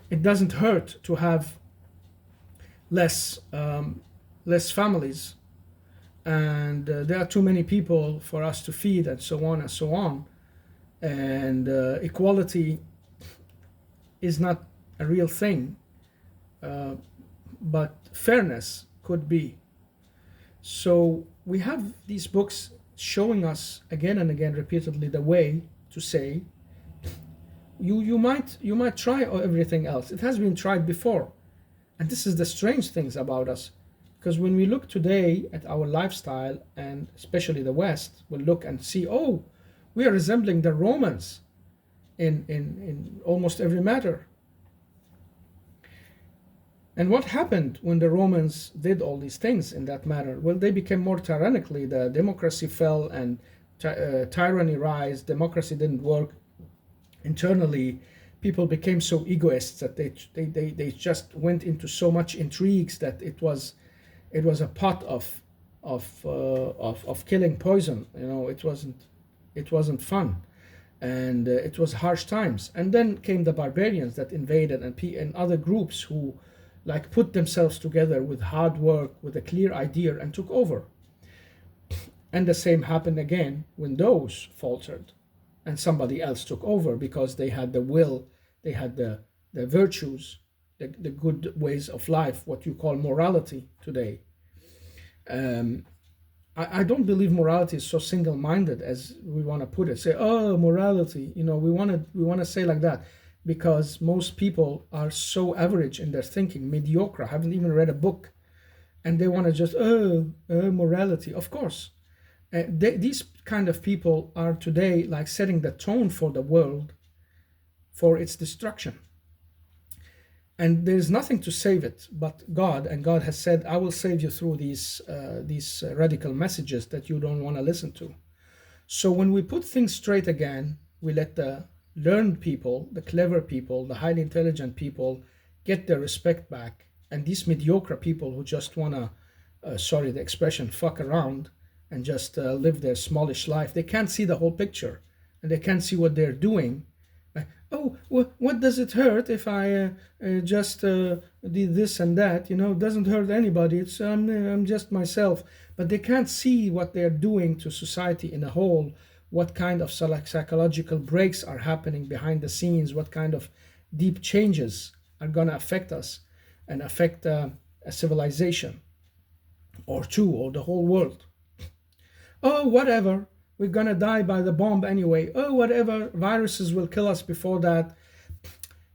it doesn't hurt to have less families, and there are too many people for us to feed, and so on and so on. And equality is not a real thing, but fairness could be. So we have these books showing us again and again repeatedly the way to say you might try everything else. It has been tried before. And this is the strange things about us, because when we look today at our lifestyle, and especially the West, we'll look and see, oh, we are resembling the Romans in almost every matter. And what happened when the Romans did all these things in that matter? Well, they became more tyrannically. The democracy fell and tyranny rise. Democracy didn't work internally. People became so egoists that they just went into so much intrigues that it was a pot of killing poison. You know, it wasn't fun, and it was harsh times. And then came the barbarians that invaded, and other groups who like put themselves together with hard work, with a clear idea, and took over. And the same happened again when those faltered and somebody else took over because they had the will, they had the virtues, the good ways of life, what you call morality today. I don't believe morality is so single-minded as we want to put it. Say, oh, morality, we want to say like that, because most people are so average in their thinking, mediocre, haven't even read a book, and they want to just morality. Of course, these kind of people are today like setting the tone for the world, for its destruction. And there's nothing to save it but God, and God has said, I will save you through these radical messages that you don't want to listen to. So when we put things straight again, we let the learned people, the clever people, the highly intelligent people get their respect back, and these mediocre people who just want to, sorry the expression, fuck around and just live their smallish life, they can't see the whole picture, and they can't see what they're doing. Oh, what does it hurt if I just did this and that? It doesn't hurt anybody. It's I'm just myself. But they can't see what they're doing to society in a whole, what kind of psychological breaks are happening behind the scenes, what kind of deep changes are going to affect us and affect a civilization or two or the whole world. Oh, whatever. We're going to die by the bomb anyway. Oh, whatever. Viruses will kill us before that.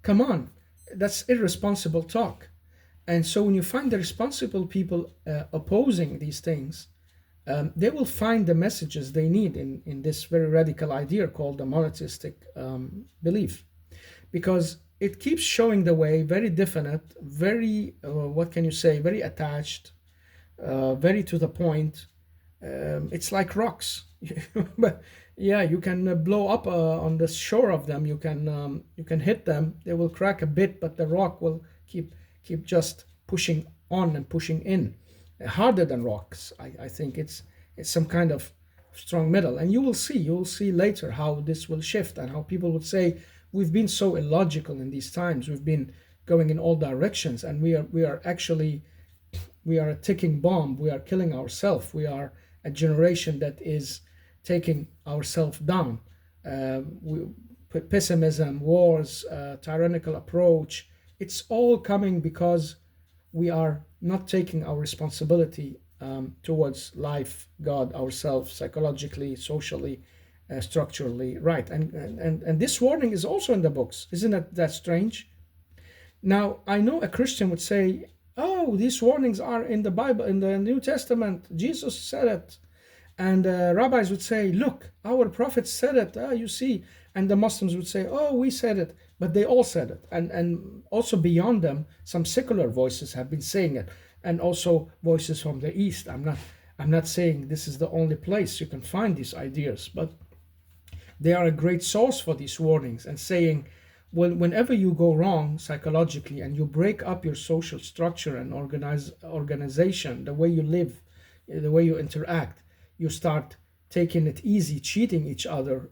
Come on. That's irresponsible talk. And so when you find the responsible people opposing these things, they will find the messages they need in this very radical idea called the monotheistic belief, because it keeps showing the way, very definite, very, what can you say, very attached, very to the point. It's like rocks. But yeah, you can blow up on the shore of them. You can hit them. They will crack a bit, but the rock will keep just pushing on and pushing in, harder than rocks. I think it's some kind of strong metal, and you will see later how this will shift and how people would say we've been so illogical in these times. We've been going in all directions, and we are a ticking bomb. We are killing ourselves. We are a generation that is taking ourselves down. Pessimism, wars, tyrannical approach. It's all coming because we are not taking our responsibility towards life, God, ourselves, psychologically, socially, structurally, right. And this warning is also in the books. Isn't it that strange? Now, I know a Christian would say, oh, these warnings are in the Bible, in the New Testament. Jesus said it. And rabbis would say, look, our prophets said it. You see. And the Muslims would say, oh, we said it. But they all said it. And also beyond them, some secular voices have been saying it. And also voices from the East. I'm not saying this is the only place you can find these ideas, but they are a great source for these warnings and saying, well, whenever you go wrong psychologically and you break up your social structure and organization, the way you live, the way you interact, you start taking it easy, cheating each other,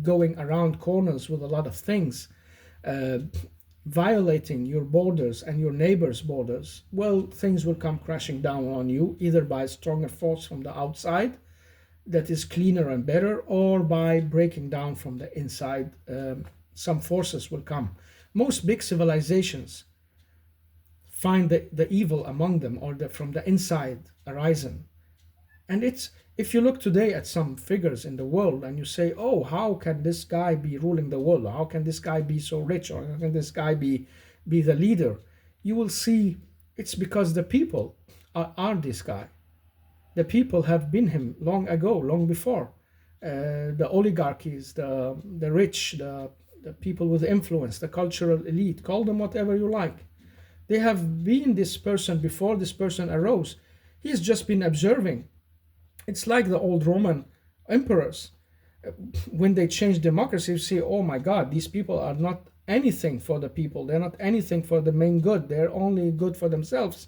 going around corners with a lot of things, uh, violating your borders and your neighbors' borders, well, things will come crashing down on you, either by a stronger force from the outside that is cleaner and better, or by breaking down from the inside. Some forces will come. Most big civilizations find the evil among them, or from the inside arising. And it's, if you look today at some figures in the world and you say, oh, how can this guy be ruling the world? Or how can this guy be so rich? Or how can this guy be the leader? You will see it's because the people are this guy. The people have been him long ago, long before. The oligarchies, the rich, the people with influence, the cultural elite, call them whatever you like. They have been this person before this person arose. He's just been observing. It's like the old Roman emperors. When they changed democracy, you see, oh my God, these people are not anything for the people. They're not anything for the main good. They're only good for themselves.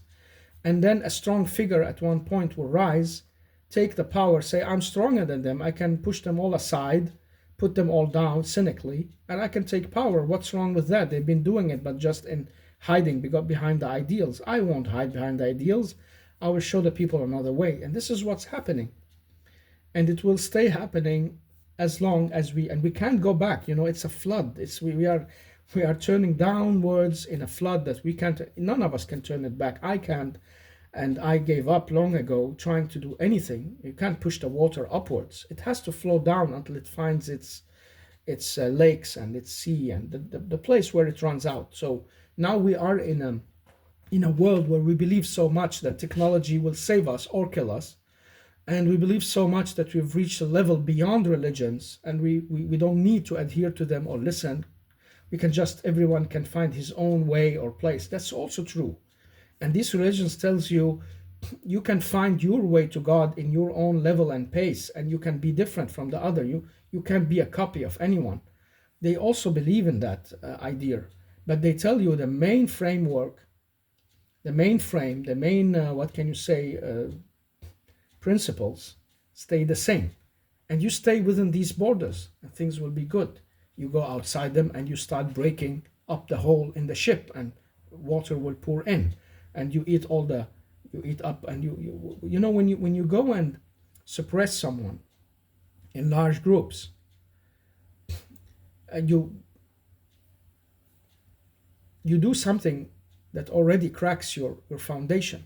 And then a strong figure at one point will rise, take the power, say, I'm stronger than them. I can push them all aside, put them all down cynically, and I can take power. What's wrong with that? They've been doing it, but just in hiding behind the ideals. I won't hide behind the ideals. I will show the people another way. And this is what's happening. And it will stay happening as long as we can't go back. It's a flood. We are turning downwards in a flood that we can't, none of us can turn it back. I can't. And I gave up long ago trying to do anything. You can't push the water upwards. It has to flow down until it finds its lakes and its sea and the place where it runs out. So now we are in a world where we believe so much that technology will save us or kill us. And we believe so much that we've reached a level beyond religions, and we don't need to adhere to them or listen. Everyone can find his own way or place. That's also true. And these religions tells you you can find your way to God in your own level and pace, and you can be different from the other. You can't be a copy of anyone. They also believe in that idea, but they tell you the main framework, the main frame, the main what can you say, principles stay the same, and you stay within these borders, and things will be good. You go outside them, and you start breaking up the hole in the ship, and water will pour in, and you eat up, and when you go and suppress someone in large groups, you do something that already cracks your foundation.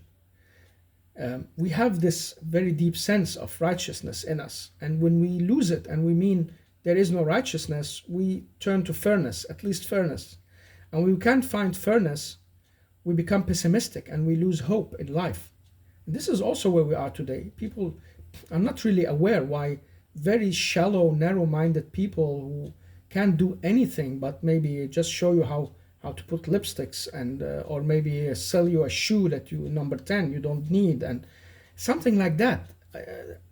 We have this very deep sense of righteousness in us, and when we lose it and we mean there is no righteousness, we turn to fairness, at least fairness. And when we can't find fairness, we become pessimistic and we lose hope in life. This is also where we are today. People are not really aware why very shallow, narrow-minded people who can't do anything but maybe just show you how to put lipsticks, and or maybe sell you a shoe that you number 10 you don't need, and something like that,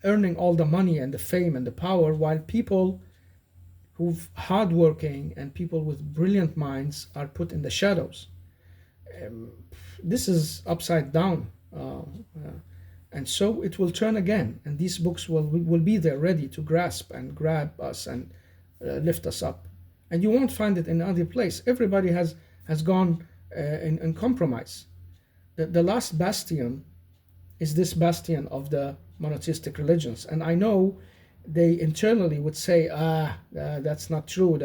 earning all the money and the fame and the power, while people who've hardworking and people with brilliant minds are put in the shadows. Um, this is upside down, and so it will turn again. And these books will be there, ready to grasp and grab us and lift us up. And you won't find it in other place. Everybody has gone in compromise. The last bastion is this bastion of the monotheistic religions. And I know they internally would say, that's not true.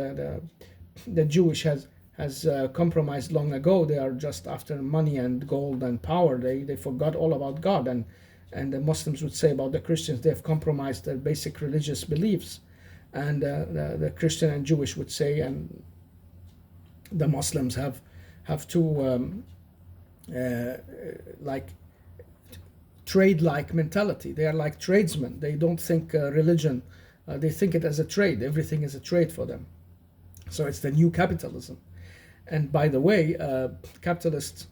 The Jewish has compromised long ago. They are just after money and gold and power. They forgot all about God. And the Muslims would say about the Christians, they've compromised their basic religious beliefs. And the Christian and Jewish would say, and the Muslims have to like trade-like mentality. They are like tradesmen. They don't think religion. They think it as a trade. Everything is a trade for them. So it's the new capitalism. And by the way, capitalists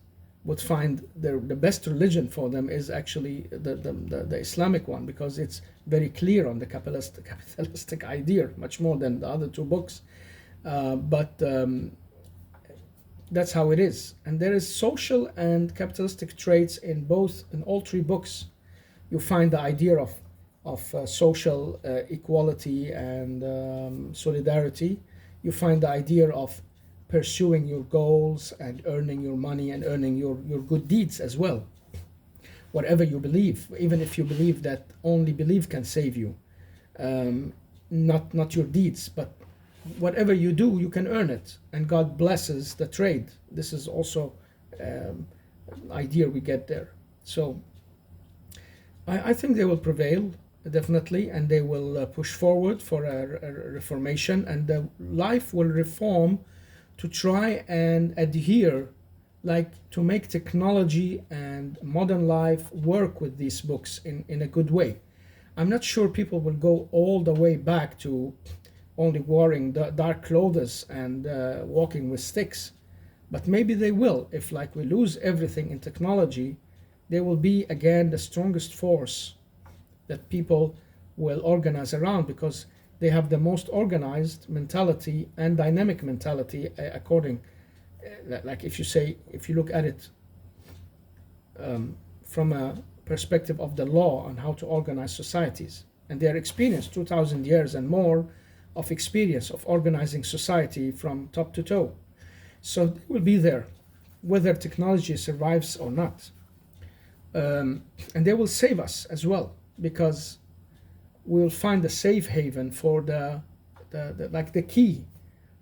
would find the best religion for them is actually the Islamic one, because it's very clear on the capitalistic idea, much more than the other two books. But that's how it is. And there is social and capitalistic traits in all three books. You find the idea of social equality and solidarity. You find the idea of pursuing your goals and earning your money and earning your good deeds as well. Whatever you believe, even if you believe that only belief can save you, not your deeds, but whatever you do, you can earn it, and God blesses the trade. This is also idea we get there. So I think they will prevail, definitely, and they will push forward for a reformation, and the life will reform to try and adhere, like to make technology and modern life work with these books in a good way. I'm not sure people will go all the way back to only wearing dark clothes and walking with sticks, but maybe they will. If like we lose everything in technology, they will be again the strongest force that people will organize around, because they have the most organized mentality and dynamic mentality, according, like if you look at it from a perspective of the law on how to organize societies, and their experience, 2,000 years and more of experience of organizing society from top to toe. So they will be there, whether technology survives or not. And they will save us as well, because we'll find a safe haven for the like the key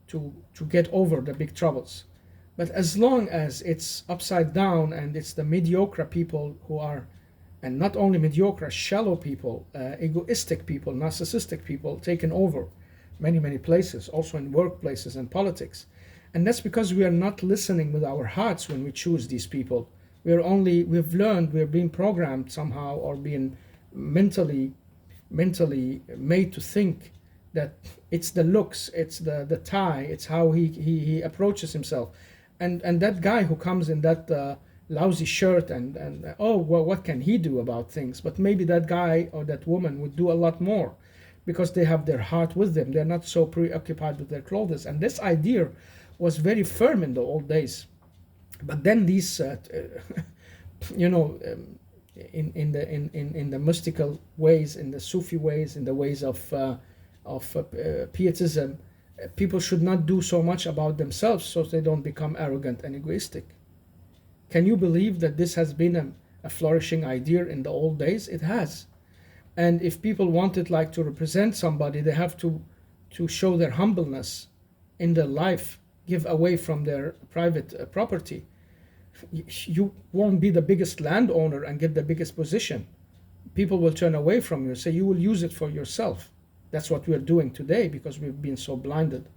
to get over the big troubles. But as long as it's upside down and it's the mediocre people who are, and not only mediocre, shallow people, egoistic people, narcissistic people taken over many places, also in workplaces and politics. And that's because we are not listening with our hearts when we choose these people. We've learned, we're being programmed somehow, or being mentally made to think that it's the looks, it's the tie, it's how he approaches himself. And that guy who comes in that lousy shirt and oh, well, what can he do about things? But maybe that guy or that woman would do a lot more, because they have their heart with them. They're not so preoccupied with their clothes. And this idea was very firm in the old days. But then these, you know, in the mystical ways, in the Sufi ways, in the ways of pietism, people should not do so much about themselves so they don't become arrogant and egoistic. Can you believe that this has been a flourishing idea in the old days? It has. And if people wanted like to represent somebody, they have to show their humbleness in their life, give away from their private property. You won't be the biggest landowner and get the biggest position. People will turn away from you, say you will use it for yourself. That's what we're doing today, because we've been so blinded.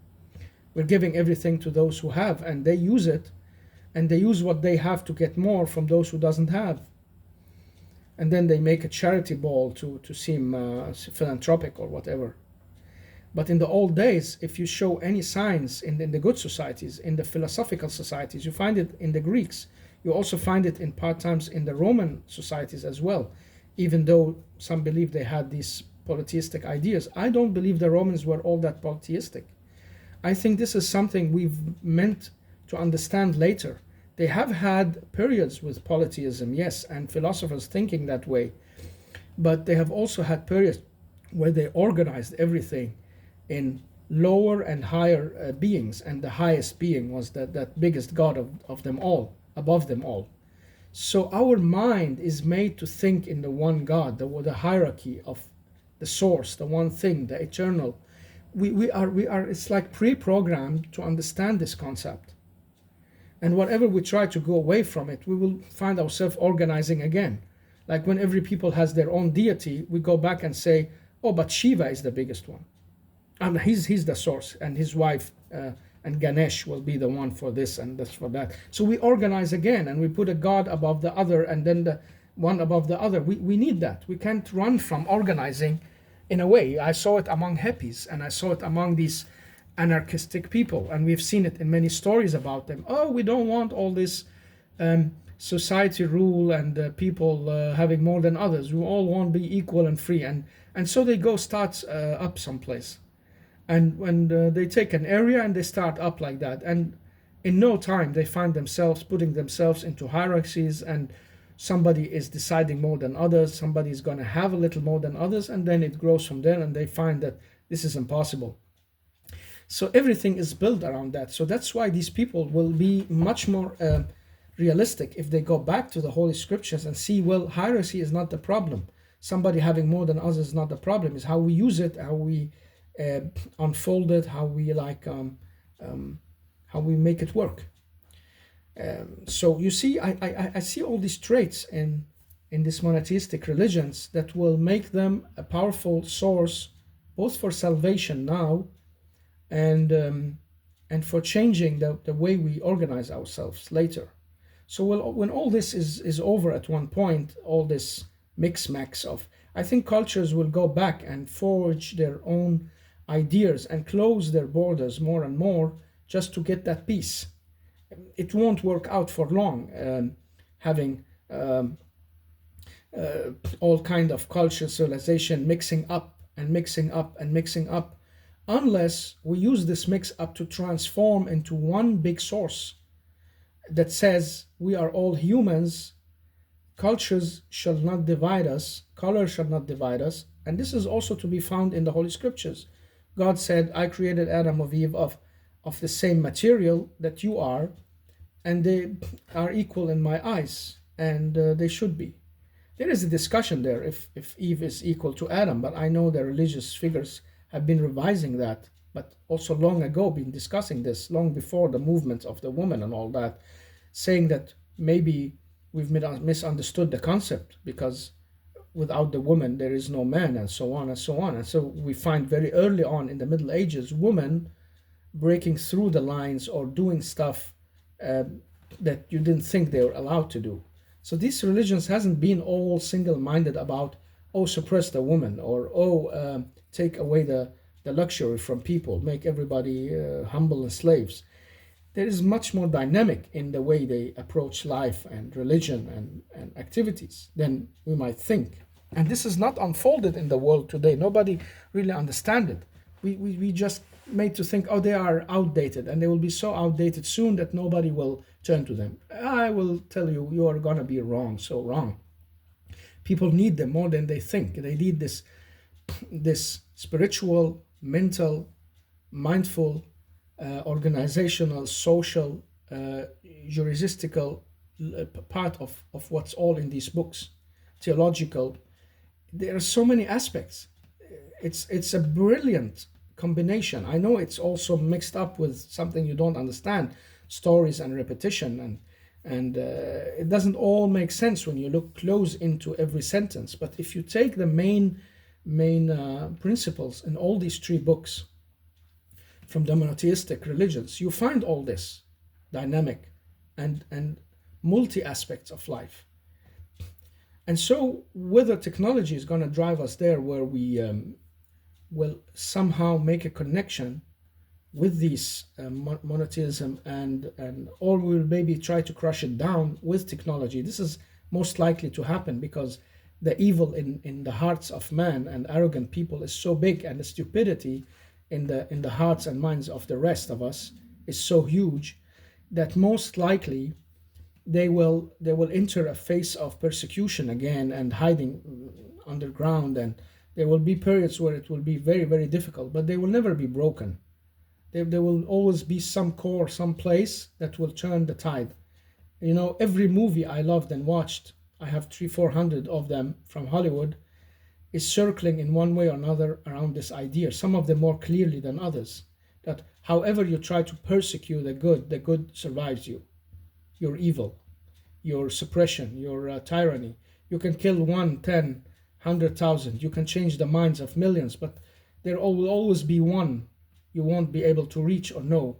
We're giving everything to those who have, and they use it, and they use what they have to get more from those who doesn't have. and then they make a charity ball to seem philanthropic or whatever. But in the old days, if you show any signs in the good societies, in the philosophical societies, you find it in the Greeks. You also find it in part times in the Roman societies as well, even though some believe they had these polytheistic ideas. I don't believe the Romans were all that polytheistic. I think this is something we've meant to understand later. They have had periods with polytheism, yes, and philosophers thinking that way, but they have also had periods where they organized everything in lower and higher beings, and the highest being was that biggest God of them all, above them all. So our mind is made to think in the one God, the hierarchy of the source, the one thing, the eternal. We are it's like pre-programmed to understand this concept. And whenever we try to go away from it, we will find ourselves organizing again. Like when every people has their own deity, we go back and say, oh, but Shiva is the biggest one. And he's the source, and his wife and Ganesh will be the one for this and this for that. So we organize again, and we put a god above the other, and then the one above the other. We need that. We can't run from organizing in a way. I saw it among hippies, and I saw it among these anarchistic people, and we've seen it in many stories about them. Oh, we don't want all this society rule and people having more than others. We all want to be equal and free, and so they go start up someplace. And when they take an area and they start up like that, and in no time they find themselves putting themselves into hierarchies, and somebody is deciding more than others, somebody is going to have a little more than others, and then it grows from there, and they find that this is impossible. So everything is built around that. So that's why these people will be much more realistic if they go back to the Holy Scriptures and see, well, hierarchy is not the problem. Somebody having more than others is not the problem. It's how we use it, how we unfold it, how we how we make it work. So you see, I see all these traits in these monotheistic religions that will make them a powerful source both for salvation now and for changing the way we organize ourselves later. So when all this is over at one point, all this mix-max of, I think cultures will go back and forge their own ideas and close their borders more and more just to get that peace. It won't work out for long, having all kind of culture, civilization mixing up and mixing up and mixing up, unless we use this mix up to transform into one big source that says we are all humans, cultures shall not divide us, color shall not divide us. And this is also to be found in the Holy Scriptures. God said, I created Adam of Eve of the same material that you are, and they are equal in my eyes, and they should be. There is a discussion there if Eve is equal to Adam, but I know the religious figures have been revising that, but also long ago been discussing this, long before the movement of the woman and all that, saying that maybe we've misunderstood the concept, because without the woman there is no man, and so on and so on. And so we find very early on in the Middle Ages women breaking through the lines or doing stuff that you didn't think they were allowed to do. So these religions hasn't been all single-minded about, oh, suppress the woman, or take away the luxury from people, make everybody humble and slaves. There is much more dynamic in the way they approach life and religion and activities than we might think. And this is not unfolded in the world today. Nobody really understands it. We just made to think, oh, they are outdated, and they will be so outdated soon that nobody will turn to them. I will tell you, you are going to be wrong, so wrong. People need them more than they think. They need this spiritual, mental, mindful, organizational, social, juristical part of what's all in these books, theological. There are so many aspects. It's a brilliant combination. I know it's also mixed up with something you don't understand, stories and repetition, and it doesn't all make sense when you look close into every sentence. But if you take the main principles in all these three books from the monotheistic religions, you find all this dynamic and multi aspects of life. And so whether technology is going to drive us there where we will somehow make a connection with these monotheism, and or we'll maybe try to crush it down with technology. This is most likely to happen because the evil in the hearts of man and arrogant people is so big, and the stupidity in the hearts and minds of the rest of us is so huge, that most likely they will enter a phase of persecution again and hiding underground, and there will be periods where it will be very, very difficult, but they will never be broken. There will always be some core, some place that will turn the tide. You know, every movie I loved and watched, I have 300-400 of them from Hollywood, is circling in one way or another around this idea, some of them more clearly than others, that however you try to persecute the good survives you. Your evil, your suppression, your tyranny. You can kill 1, 10, 100,000. You can change the minds of millions, but there will always be one you won't be able to reach or know.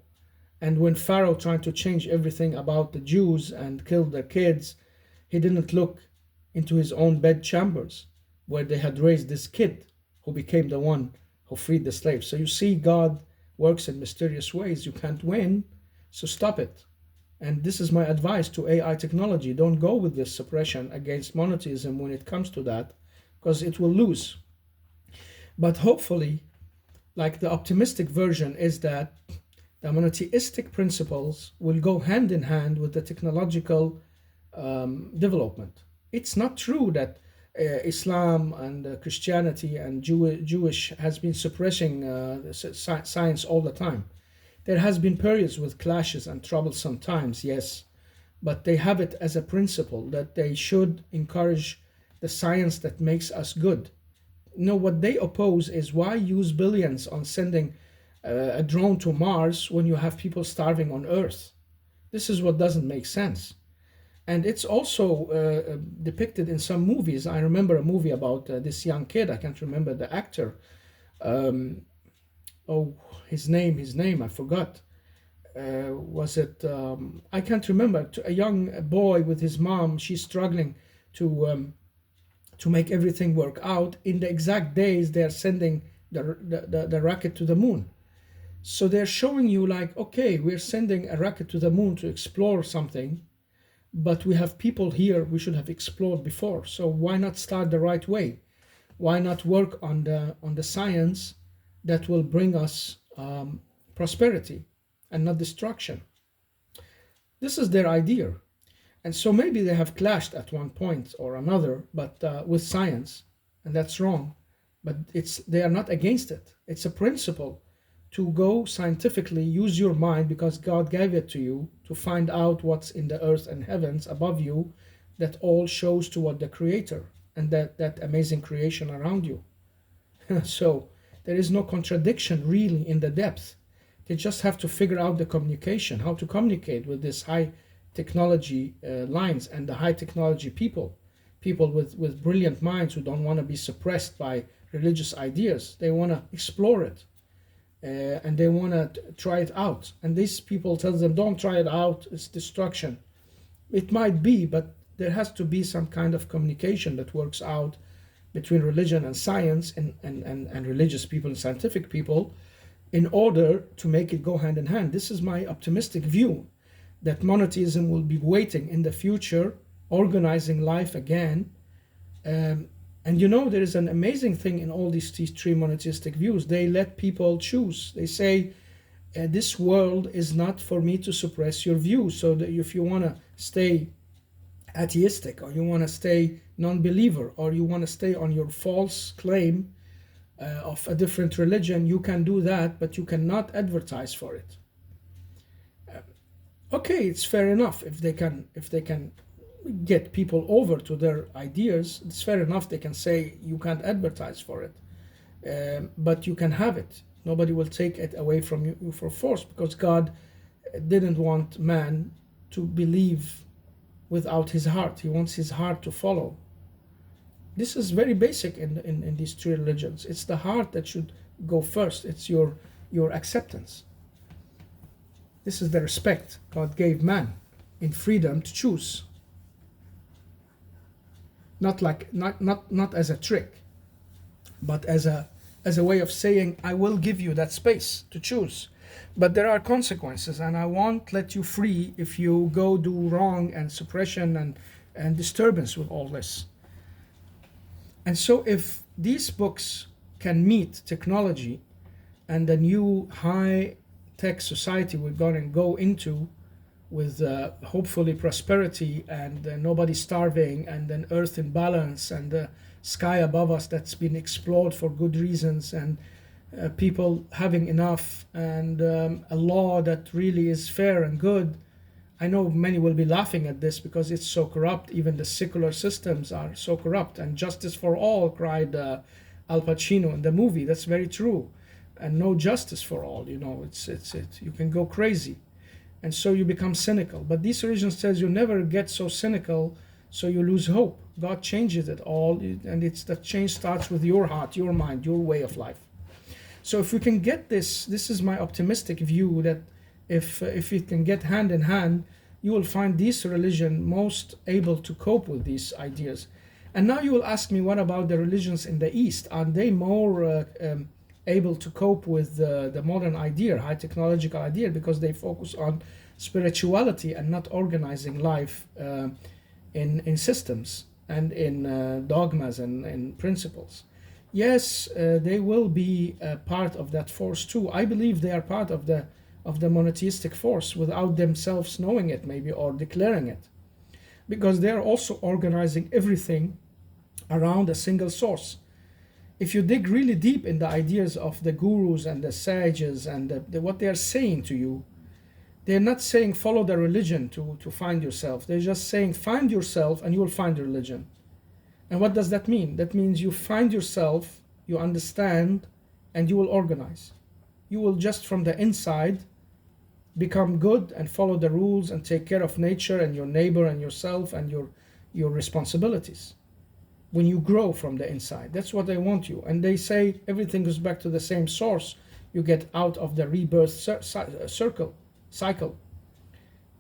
And when Pharaoh tried to change everything about the Jews and kill their kids, he didn't look into his own bedchambers where they had raised this kid who became the one who freed the slaves. So you see, God works in mysterious ways. You can't win, so stop it. And this is my advice to AI technology. Don't go with this suppression against monotheism when it comes to that, because it will lose. But hopefully, like the optimistic version is that the monotheistic principles will go hand in hand with the technological development. It's not true that Islam and Christianity and Jewish has been suppressing science all the time. There has been periods with clashes and troublesome times, yes, but they have it as a principle that they should encourage the science that makes us good. You know, what they oppose is why use billions on sending a drone to Mars when you have people starving on Earth. This is what doesn't make sense. And it's also depicted in some movies. I remember a movie about this young kid. I can't remember the actor. Oh, his name, I forgot. Was it? I can't remember. A young boy with his mom. She's struggling to make everything work out. In the exact days they're sending the rocket to the moon. So they're showing you like, okay, we're sending a rocket to the moon to explore something, but we have people here we should have explored before. So why not start the right way? Why not work on the science that will bring us prosperity and not destruction? This is their idea. And so maybe they have clashed at one point or another, but with science, and that's wrong. But they are not against it. It's a principle to go scientifically, use your mind because God gave it to you to find out what's in the earth and heavens above you, that all shows toward the Creator and that amazing creation around you. So there is no contradiction really in the depth. They just have to figure out the communication, how to communicate with this high technology lines and the high technology people with brilliant minds who don't want to be suppressed by religious ideas. They want to explore it. And they want to try it out. And these people tell them, don't try it out, it's destruction. It might be, but there has to be some kind of communication that works out between religion and science and religious people and scientific people in order to make it go hand in hand. This is my optimistic view, that monotheism will be waiting in the future, organizing life again. And you know, there is an amazing thing in all these three monotheistic views. They let people choose. They say, this world is not for me to suppress your views. So that if you want to stay atheistic, or you want to stay non-believer, or you want to stay on your false claim of a different religion, you can do that, but you cannot advertise for it. Okay, it's fair enough. If they can get people over to their ideas, it's fair enough. They can say you can't advertise for it, but you can have it. Nobody will take it away from you for force, because God didn't want man to believe without his heart. He wants his heart to follow. This is very basic in these three religions. It's the heart that should go first. It's your acceptance. This is the respect God gave man in freedom to choose. not as a trick, but as a way of saying, I will give you that space to choose. But there are consequences, and I won't let you free if you go do wrong, and suppression and disturbance with all this. And so if these books can meet technology and the new high tech society we're going to go into, with hopefully prosperity and nobody starving, and an earth in balance, and the sky above us that's been explored for good reasons, and people having enough, and a law that really is fair and good. I know many will be laughing at this because it's so corrupt. Even the secular systems are so corrupt. And justice for all, cried Al Pacino in the movie. That's very true. And no justice for all. You know, it's you can go crazy, and so you become cynical. But this religion says you never get so cynical, so you lose hope. God changes it all, and it's that change starts with your heart, your mind, your way of life. So if we can get this is my optimistic view, that if it can get hand in hand, you will find this religion most able to cope with these ideas. And now you will ask me, what about the religions in the East? Are they more able to cope with the modern idea, high technological idea, because they focus on spirituality and not organizing life in systems and in dogmas and in principles? Yes, they will be part of that force too. I believe they are part of the monotheistic force without themselves knowing it, maybe, or declaring it, because they are also organizing everything around a single source. If you dig really deep in the ideas of the gurus and the sages and what they are saying to you, they're not saying follow the religion to find yourself. They're just saying find yourself and you will find the religion. And what does that mean? That means you find yourself, you understand, and you will organize. You will just from the inside become good and follow the rules and take care of nature and your neighbor and yourself and your responsibilities. When you grow from the inside, that's what they want you. And they say everything goes back to the same source. You get out of the rebirth cycle.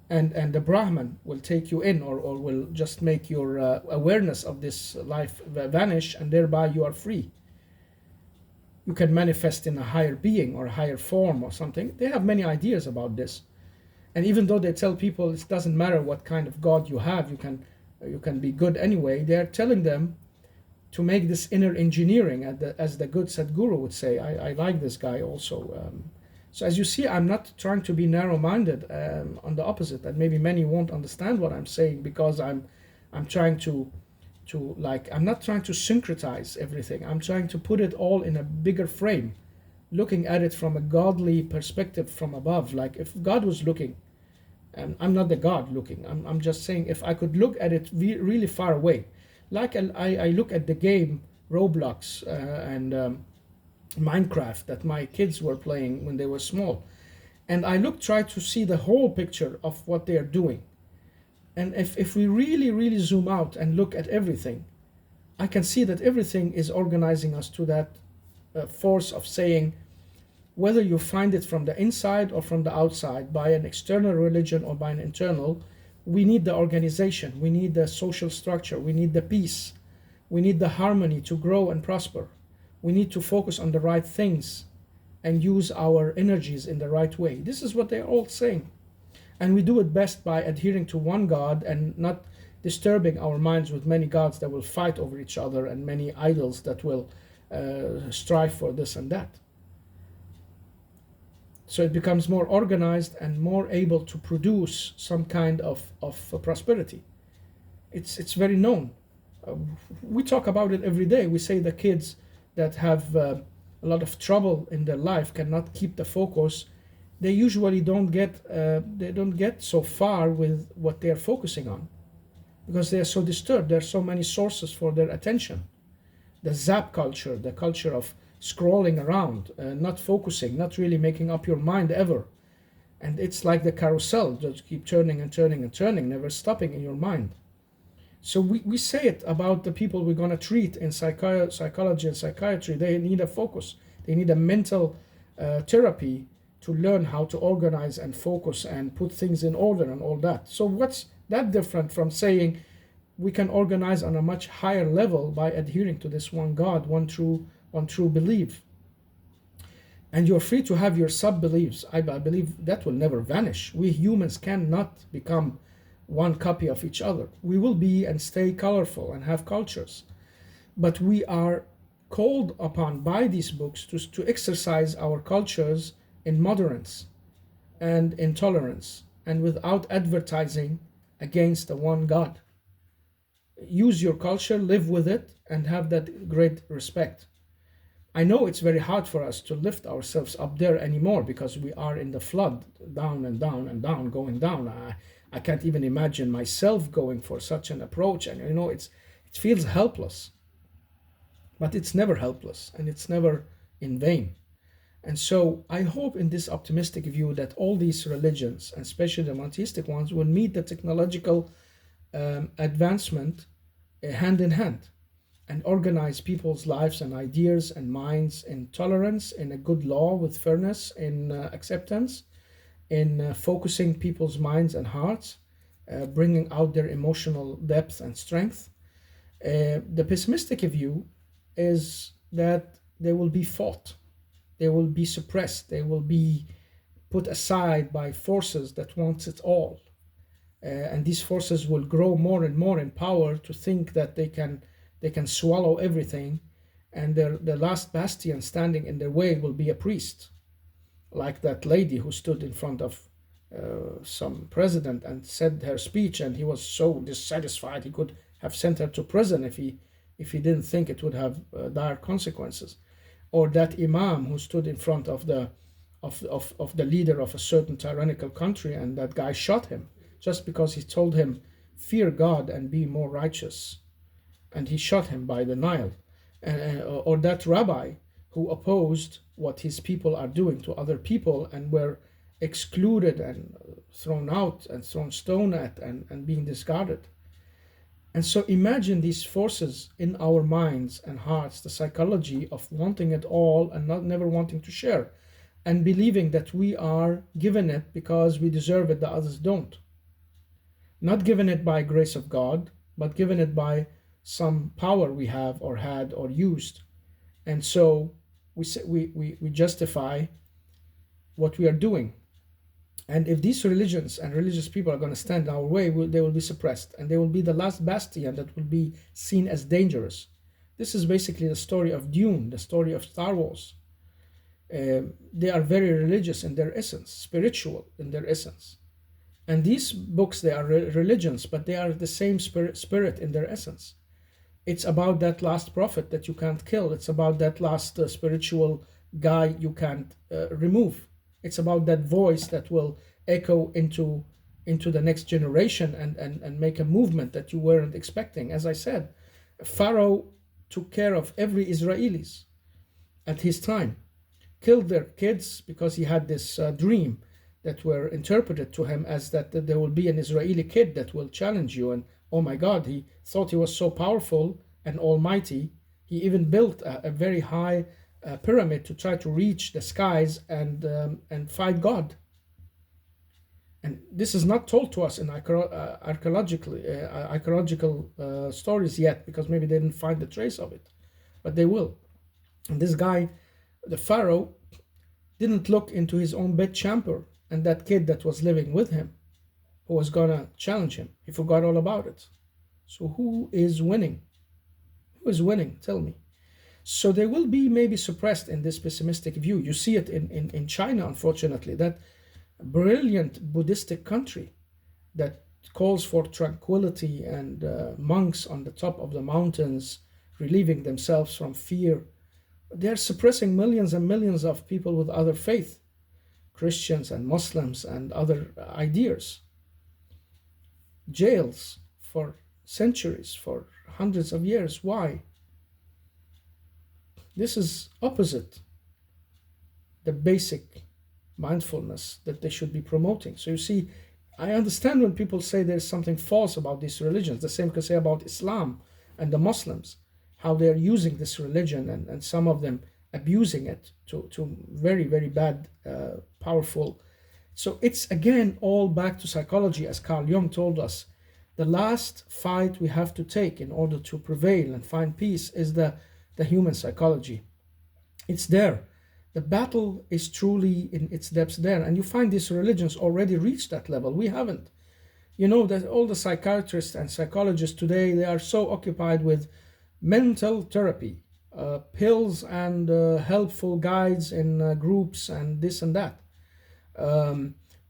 And the Brahman will take you in, or will just make your awareness of this life vanish, and thereby you are free. You can manifest in a higher being or a higher form or something. They have many ideas about this. And even though they tell people it doesn't matter what kind of God you have, you can be good anyway, they are telling them to make this inner engineering, as the good Sadhguru would say. I like this guy also. So as you see, I'm not trying to be narrow-minded. On the opposite, and maybe many won't understand what I'm saying, because I'm trying to I'm not trying to syncretize everything. I'm trying to put it all in a bigger frame, looking at it from a godly perspective from above. Like if God was looking, and I'm not the God looking. I'm just saying, if I could look at it really far away, like I look at the game Roblox and Minecraft that my kids were playing when they were small, and I try to see the whole picture of what they are doing. And if we really zoom out and look at everything, I can see that everything is organizing us to that force of saying, whether you find it from the inside or from the outside, by an external religion or by an internal, we need the organization, we need the social structure, we need the peace, we need the harmony to grow and prosper. We need to focus on the right things and use our energies in the right way. This is what they're all saying. And we do it best by adhering to one God and not disturbing our minds with many gods that will fight over each other, and many idols that will strive for this and that. So it becomes more organized and more able to produce some kind of prosperity. It's very known. We talk about it every day. We say the kids that have a lot of trouble in their life cannot keep the focus. They usually don't get so far with what they're focusing on, because they're so disturbed. There are so many sources for their attention. The zap culture, the culture of scrolling around, not focusing, not really making up your mind ever. And it's like the carousel, just keep turning and turning and turning, never stopping in your mind. So we say it about the people we're going to treat in psychology and psychiatry. They need a focus. They need a mental therapy to learn how to organize and focus and put things in order and all that. So what's that different from saying we can organize on a much higher level by adhering to this one God, one true belief. And you're free to have your sub beliefs. I believe that will never vanish. We humans cannot become one copy of each other. We will be and stay colorful and have cultures. But we are called upon by these books to exercise our cultures in moderance and in tolerance and without advertising against the one God. Use your culture, live with it, and have that great respect. I know it's very hard for us to lift ourselves up there anymore because we are in the flood, down and down and down, going down. I can't even imagine myself going for such an approach, and it feels helpless, but it's never helpless and it's never in vain. And so I hope in this optimistic view that all these religions, and especially the monotheistic ones, will meet the technological advancement hand in hand and organize people's lives and ideas and minds in tolerance, in a good law with fairness, in acceptance, in focusing people's minds and hearts, bringing out their emotional depth and strength. The pessimistic view is that they will be fought, they will be suppressed, they will be put aside by forces that want it all. And these forces will grow more and more in power to think that they can swallow everything, and the last bastion standing in their way will be a priest, like that lady who stood in front of some president and said her speech, and he was so dissatisfied he could have sent her to prison if he didn't think it would have dire consequences. Or that imam who stood in front of the leader of a certain tyrannical country, and that guy shot him just because he told him, fear God and be more righteous, and he shot him by the Nile. Or that rabbi who opposed what his people are doing to other people and were excluded and thrown out and thrown stone at and being discarded. And so imagine these forces in our minds and hearts, the psychology of wanting it all and never wanting to share, and believing that we are given it because we deserve it, the others don't. Not given it by grace of God, but given it by some power we have or had or used. And so we justify what we are doing. And if these religions and religious people are going to stand in our way, they will be suppressed, and they will be the last bastion that will be seen as dangerous. This is basically the story of Dune, the story of Star Wars. They are very religious in their essence, spiritual in their essence. And these books, they are religions, but they are the same spirit in their essence. It's about that last prophet that you can't kill. It's about that last spiritual guy you can't remove. It's about that voice that will echo into the next generation and make a movement that you weren't expecting. As I said, Pharaoh took care of every Israelis at his time, killed their kids because he had this dream that were interpreted to him as that there will be an Israeli kid that will challenge you. And oh my God, he thought he was so powerful and almighty. He even built a very high pyramid to try to reach the skies and fight God. And this is not told to us in archaeological stories yet, because maybe they didn't find the trace of it, but they will. And this guy, the Pharaoh, didn't look into his own bedchamber and that kid that was living with him, who was gonna challenge him. He forgot all about it. So who is winning? Who is winning? Tell me. So they will be maybe suppressed in this pessimistic view. You see it in China, unfortunately, that brilliant Buddhistic country that calls for tranquility and monks on the top of the mountains relieving themselves from fear. They're suppressing millions and millions of people with other faith, Christians and Muslims and other ideas. Jails for centuries, for hundreds of years. Why? This is opposite the basic mindfulness that they should be promoting. So you see, I understand when people say there's something false about these religions. The same can say about Islam and the Muslims, how they're using this religion and some of them abusing it to very, very bad, powerful. So it's again all back to psychology, as Carl Jung told us, The last fight we have to take in order to prevail and find peace is the human psychology. It's there. The battle is truly in its depths there. And you find these religions already reached that level. We haven't. You know that all the psychiatrists and psychologists today, they are so occupied with mental therapy, pills and helpful guides in groups and this and that.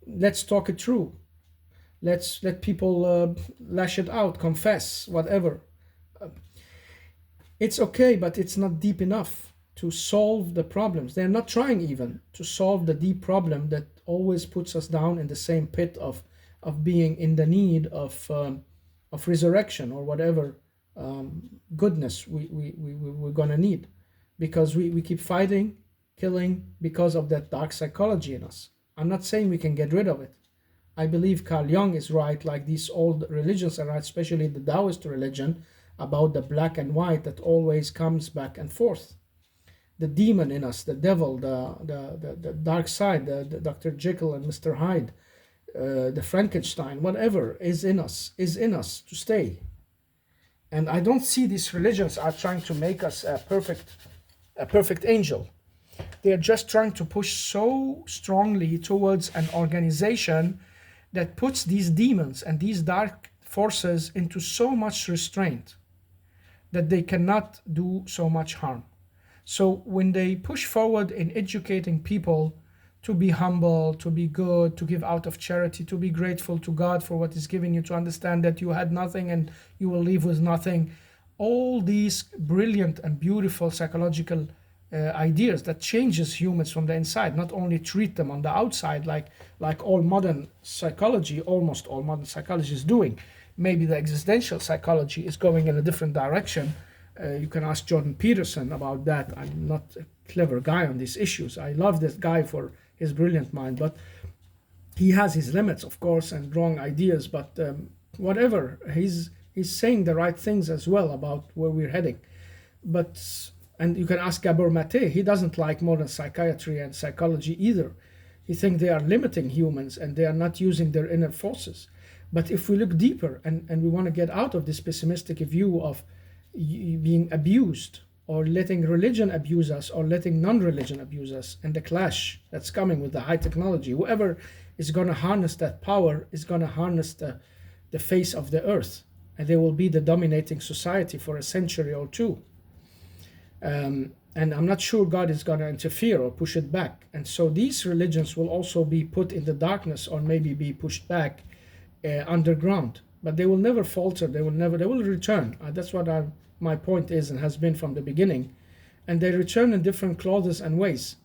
Let's talk it through. Let's let people lash it out, confess, whatever. It's okay, but it's not deep enough to solve the problems. They're not trying even to solve the deep problem that always puts us down in the same pit of being in the need of resurrection or whatever goodness we're going to need. Because we keep fighting, killing because of that dark psychology in us. I'm not saying we can get rid of it. I believe Carl Jung is right, like these old religions are right, especially the Taoist religion, about the black and white that always comes back and forth. The demon in us, the devil, the dark side, the Dr. Jekyll and Mr. Hyde, the Frankenstein, whatever is in us to stay. And I don't see these religions are trying to make us a perfect angel. They are just trying to push so strongly towards an organization that puts these demons and these dark forces into so much restraint that they cannot do so much harm. So when they push forward in educating people to be humble, to be good, to give out of charity, to be grateful to God for what is given you, to understand that you had nothing and you will leave with nothing, all these brilliant and beautiful psychological ideas that changes humans from the inside, not only treat them on the outside like all modern psychology, almost all modern psychology is doing. Maybe the existential psychology is going in a different direction. You can ask Jordan Peterson about that. I'm not a clever guy on these issues. I love this guy for his brilliant mind, but he has his limits, of course, and wrong ideas, but whatever, he's saying the right things as well about where we're heading. And you can ask Gabor Mate, he doesn't like modern psychiatry and psychology either. He thinks they are limiting humans and they are not using their inner forces. But if we look deeper and we want to get out of this pessimistic view of being abused or letting religion abuse us or letting non-religion abuse us, and the clash that's coming with the high technology, whoever is going to harness that power is going to harness the face of the earth, and they will be the dominating society for a century or two. And I'm not sure God is going to interfere or push it back. And so these religions will also be put in the darkness or maybe be pushed back underground. But they will never falter. They will return. That's what my point is and has been from the beginning. And they return in different clothes and ways.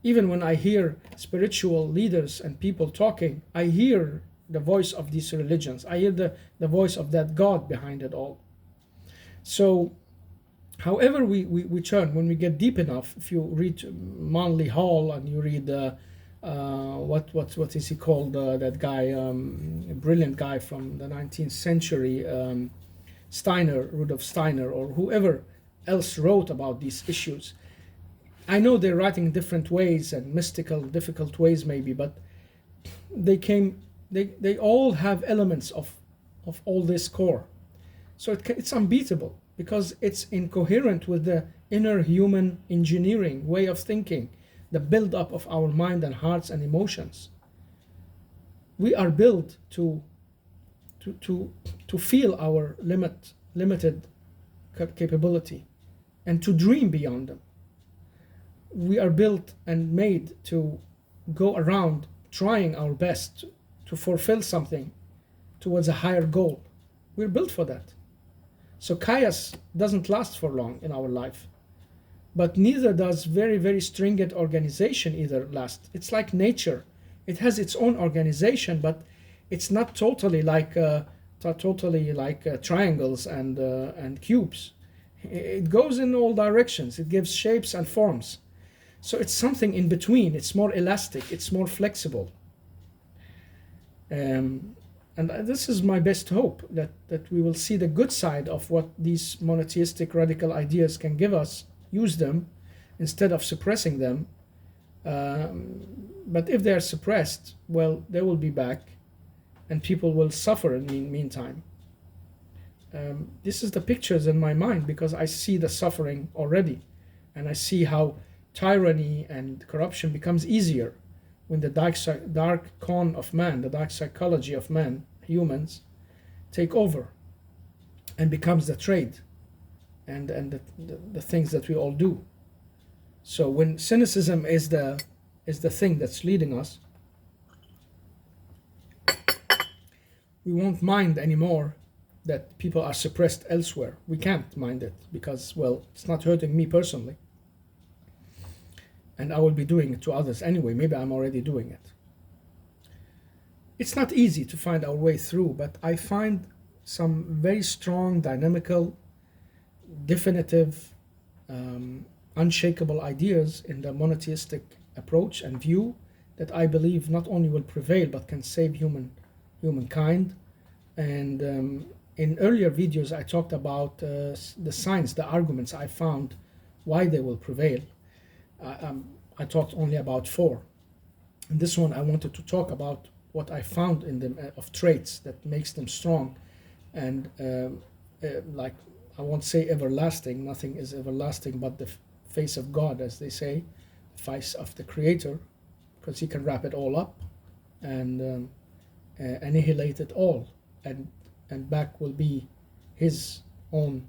Even when I hear spiritual leaders and people talking, I hear the voice of these religions. I hear the voice of that God behind it all. So however we turn, when we get deep enough, if you read Manly Hall and you read what is he called, that guy, a brilliant guy from the 19th century, Steiner, Rudolf Steiner, or whoever else wrote about these issues. I know they're writing in different ways and mystical, difficult ways maybe, but they all have elements of all this core. So it's unbeatable, because it's incoherent with the inner human engineering way of thinking, the build-up of our mind and hearts and emotions. We are built to feel our limited capability and to dream beyond them. We are built and made to go around trying our best to fulfill something towards a higher goal. We're built for that. So chaos doesn't last for long in our life, but neither does very, very stringent organization either last. It's like nature. It has its own organization, but it's not totally like triangles and cubes. It goes in all directions. It gives shapes and forms. So it's something in between. It's more elastic. It's more flexible. And this is my best hope, that we will see the good side of what these monotheistic radical ideas can give us, use them, instead of suppressing them. But if they are suppressed, well, they will be back, and people will suffer in the meantime. this is the pictures in my mind, because I see the suffering already, and I see how tyranny and corruption becomes easier when the dark con of man, the dark psychology of man, humans, take over and becomes the trade and the things that we all do. So when cynicism is the thing that's leading us, we won't mind anymore that people are suppressed elsewhere. We can't mind it because, well, it's not hurting me personally. And I will be doing it to others anyway. Maybe I'm already doing it. It's not easy to find our way through, but I find some very strong, dynamical, definitive, unshakable ideas in the monotheistic approach and view that I believe not only will prevail but can save humankind. And in earlier videos I talked about the signs, the arguments I found why they will prevail. I talked only about 4. In this one I wanted to talk about what I found in them of traits that makes them strong and like, I won't say everlasting, nothing is everlasting but the face of God, as they say, the face of the Creator, because He can wrap it all up and annihilate it all, and back will be His own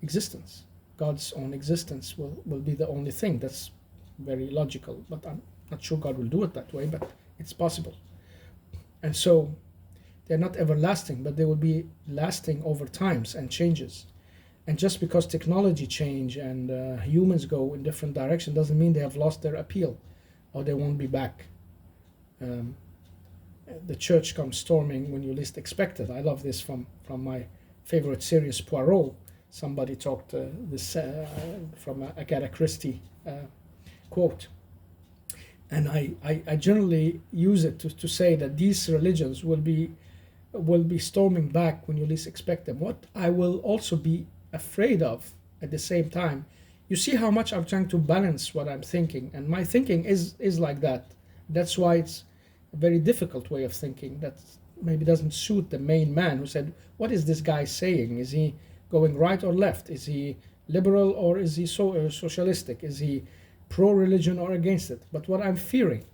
existence. God's own existence will be the only thing. That's very logical, but I'm not sure God will do it that way, but it's possible. And so they're not everlasting, but they will be lasting over times and changes. And just because technology change and humans go in different direction doesn't mean they have lost their appeal or they won't be back. The church comes storming when you least expect it. I love this from my favorite series, Poirot. Somebody talked this from Agatha Christie quote. And I generally use it to say that these religions will be storming back when you least expect them. What I will also be afraid of at the same time, you see how much I'm trying to balance what I'm thinking, and my thinking is like that. That's why it's a very difficult way of thinking that maybe doesn't suit the main man who said, what is this guy saying? Is he going right or left? Is he liberal or is he socialistic? Is he pro-religion or against it? But what I'm fearing,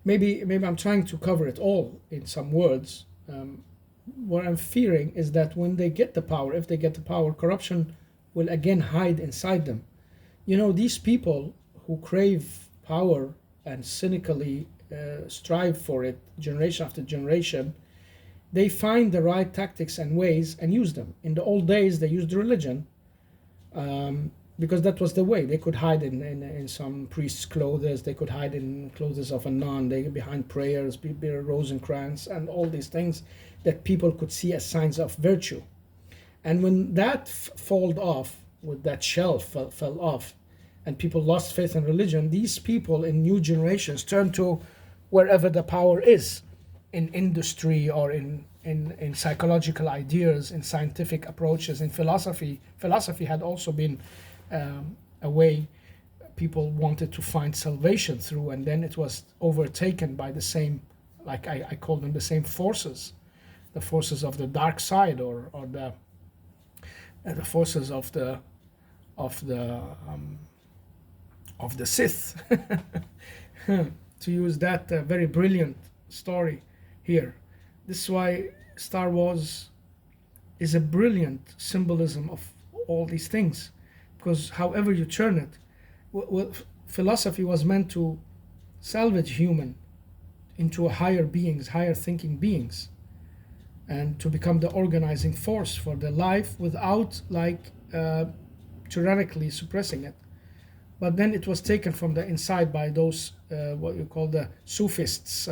maybe I'm trying to cover it all in some words. What I'm fearing is that when they get the power, if they get the power, corruption will again hide inside them. You know, these people who crave power and cynically strive for it generation after generation, they find the right tactics and ways and use them. In the old days, they used religion because that was the way. They could hide in some priest's clothes, they could hide in clothes of a nun, they behind prayers, bear Rosencrantz, and all these things that people could see as signs of virtue. And when that fell off, with that shell fell off, and people lost faith in religion, these people in new generations turn to wherever the power is, in industry or in psychological ideas, in scientific approaches, in philosophy. Philosophy had also been a way people wanted to find salvation through, and then it was overtaken by the same, like I call them the same forces, the forces of the dark side, or the forces of the Sith, to use that very brilliant story here. This is why Star Wars is a brilliant symbolism of all these things, because however you turn it, philosophy was meant to salvage human into a higher beings, higher thinking beings, and to become the organizing force for the life without tyrannically suppressing it. But then it was taken from the inside by those what you call the Sufists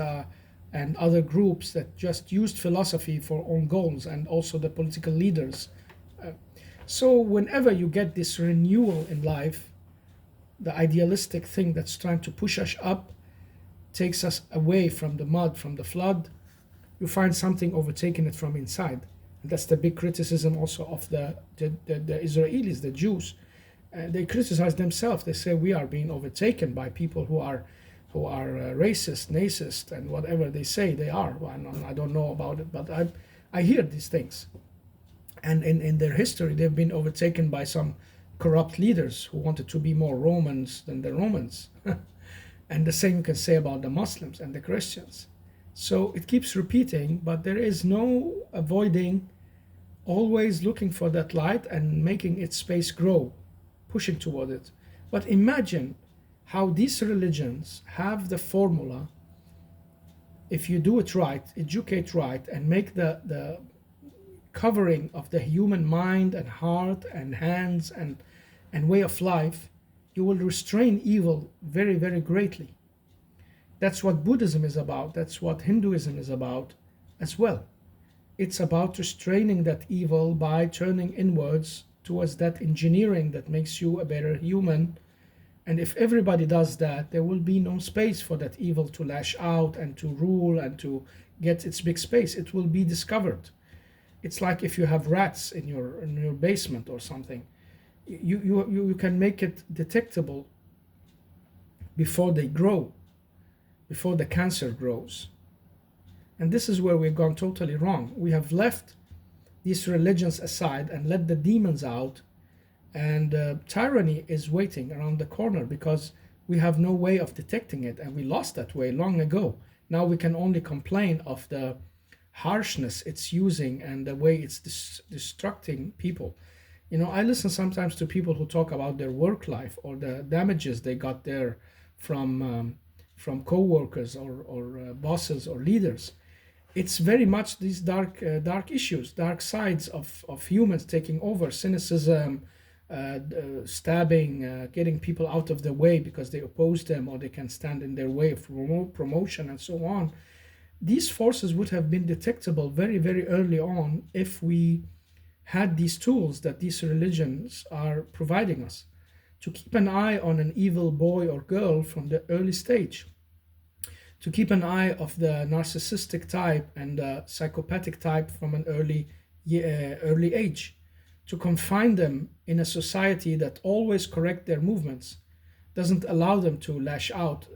and other groups that just used philosophy for own goals, and also the political leaders. So whenever you get this renewal in life, the idealistic thing that's trying to push us up takes us away from the mud, from the flood, you find something overtaking it from inside. And that's the big criticism also of the Israelis, the Jews. They criticize themselves. They say we are being overtaken by people who are racist, racist, and whatever they say they are. Well, I don't know about it, but I hear these things. And in their history, they've been overtaken by some corrupt leaders who wanted to be more Romans than the Romans. And the same you can say about the Muslims and the Christians. So it keeps repeating, but there is no avoiding, always looking for that light and making its space grow, pushing toward it. But imagine how these religions have the formula, if you do it right, educate right, and make the covering of the human mind and heart and hands and way of life, you will restrain evil very, very greatly. That's what Buddhism is about. That's what Hinduism is about as well. It's about restraining that evil by turning inwards towards that engineering that makes you a better human. And if everybody does that, there will be no space for that evil to lash out and to rule and to get its big space. It will be discovered. It's like if you have rats in your basement or something. You can make it detectable before they grow, before the cancer grows. And this is where we've gone totally wrong. We have left these religions aside and let the demons out, and tyranny is waiting around the corner because we have no way of detecting it, and we lost that way long ago. Now we can only complain of the harshness it's using and the way it's destructing people. I listen sometimes to people who talk about their work life or the damages they got there from co-workers or bosses or leaders. It's very much these dark issues, dark sides of humans taking over, cynicism, stabbing, getting people out of the way because they oppose them or they can stand in their way of promotion and so on. These forces would have been detectable very, very early on if we had these tools that these religions are providing us to keep an eye on an evil boy or girl from the early stage, to keep an eye of the narcissistic type and the psychopathic type from an early age, to confine them in a society that always correct their movements, doesn't allow them to lash out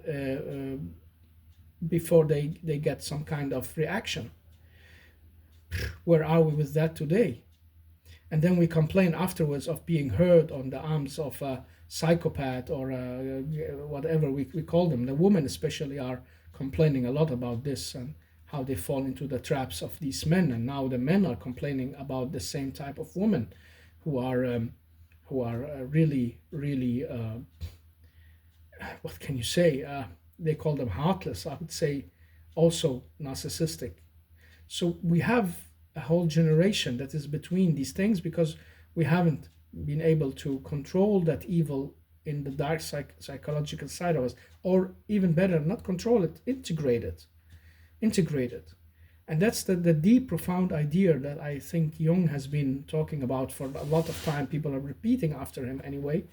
before they get some kind of reaction. Where are we with that today? And then we complain afterwards of being hurt on the arms of a psychopath or whatever we call them. The women especially are complaining a lot about this and how they fall into the traps of these men. And now the men are complaining about the same type of women who are really, really, what can you say? They call them heartless. I would say also narcissistic. So we have a whole generation that is between these things because we haven't been able to control that evil in the dark psychological side of us, or even better, not control it, integrate it. And that's the deep, profound idea that I think Jung has been talking about for a lot of time. People are repeating after him anyway,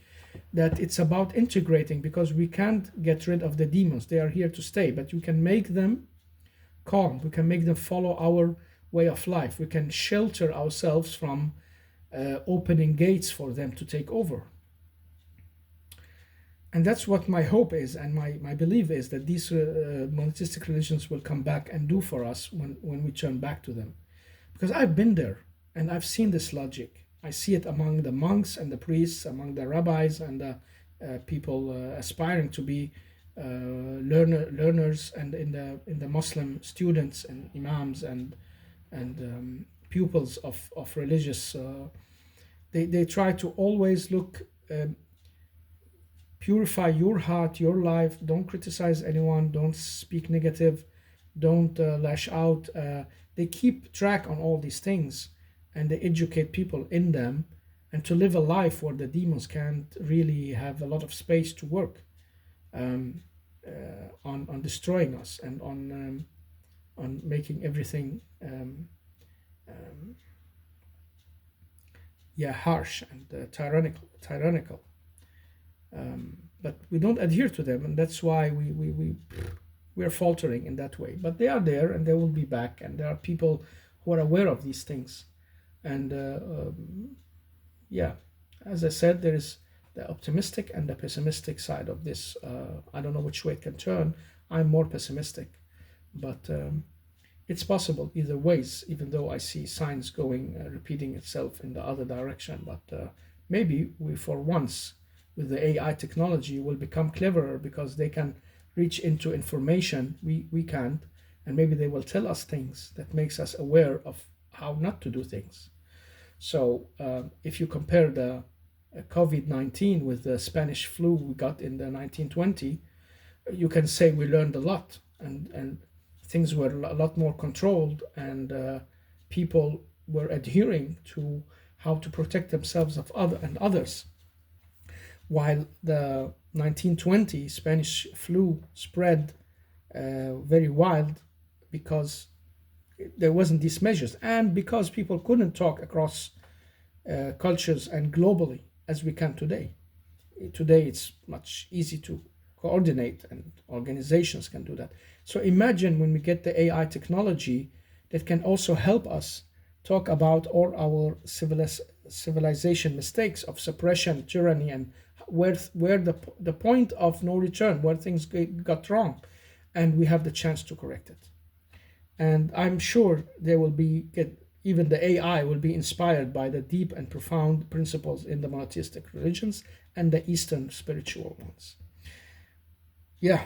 that it's about integrating, because we can't get rid of the demons. They are here to stay, but you can make them calm. We can make them follow our way of life. We can shelter ourselves from opening gates for them to take over. And that's what my hope is, and my belief is that these monotheistic religions will come back and do for us when we turn back to them. Because I've been there and I've seen this logic. I see it among the monks and the priests, among the rabbis and the people aspiring to be learners, and in the Muslim students and imams and pupils of religious. They try to always look. Purify your heart, your life. Don't criticize anyone. Don't speak negative. Don't lash out. They keep track on all these things, and they educate people in them, and to live a life where the demons can't really have a lot of space to work on destroying us and on making everything harsh and tyrannical. But we don't adhere to them, and that's why we're faltering in that way. But they are there, and they will be back, and there are people who are aware of these things. And as I said, there is the optimistic and the pessimistic side of this. I don't know which way it can turn. I'm more pessimistic, but it's possible either ways, even though I see signs going, repeating itself in the other direction. But maybe we, for once, with the AI technology, will become cleverer because they can reach into information we can't, and maybe they will tell us things that makes us aware of how not to do things. So if you compare the COVID-19 with the Spanish flu we got in the 1920, you can say we learned a lot, and things were a lot more controlled, and people were adhering to how to protect themselves of other and others. While the 1920 Spanish flu spread very wild because there wasn't these measures, and because people couldn't talk across cultures and globally as we can today. Today it's much easy to coordinate, and organizations can do that. So imagine when we get the AI technology that can also help us talk about all our civilization mistakes of suppression, tyranny, and where the point of no return, where things got wrong, and we have the chance to correct it. And I'm sure there will be even the AI will be inspired by the deep and profound principles in the monotheistic religions and the Eastern spiritual ones. Yeah,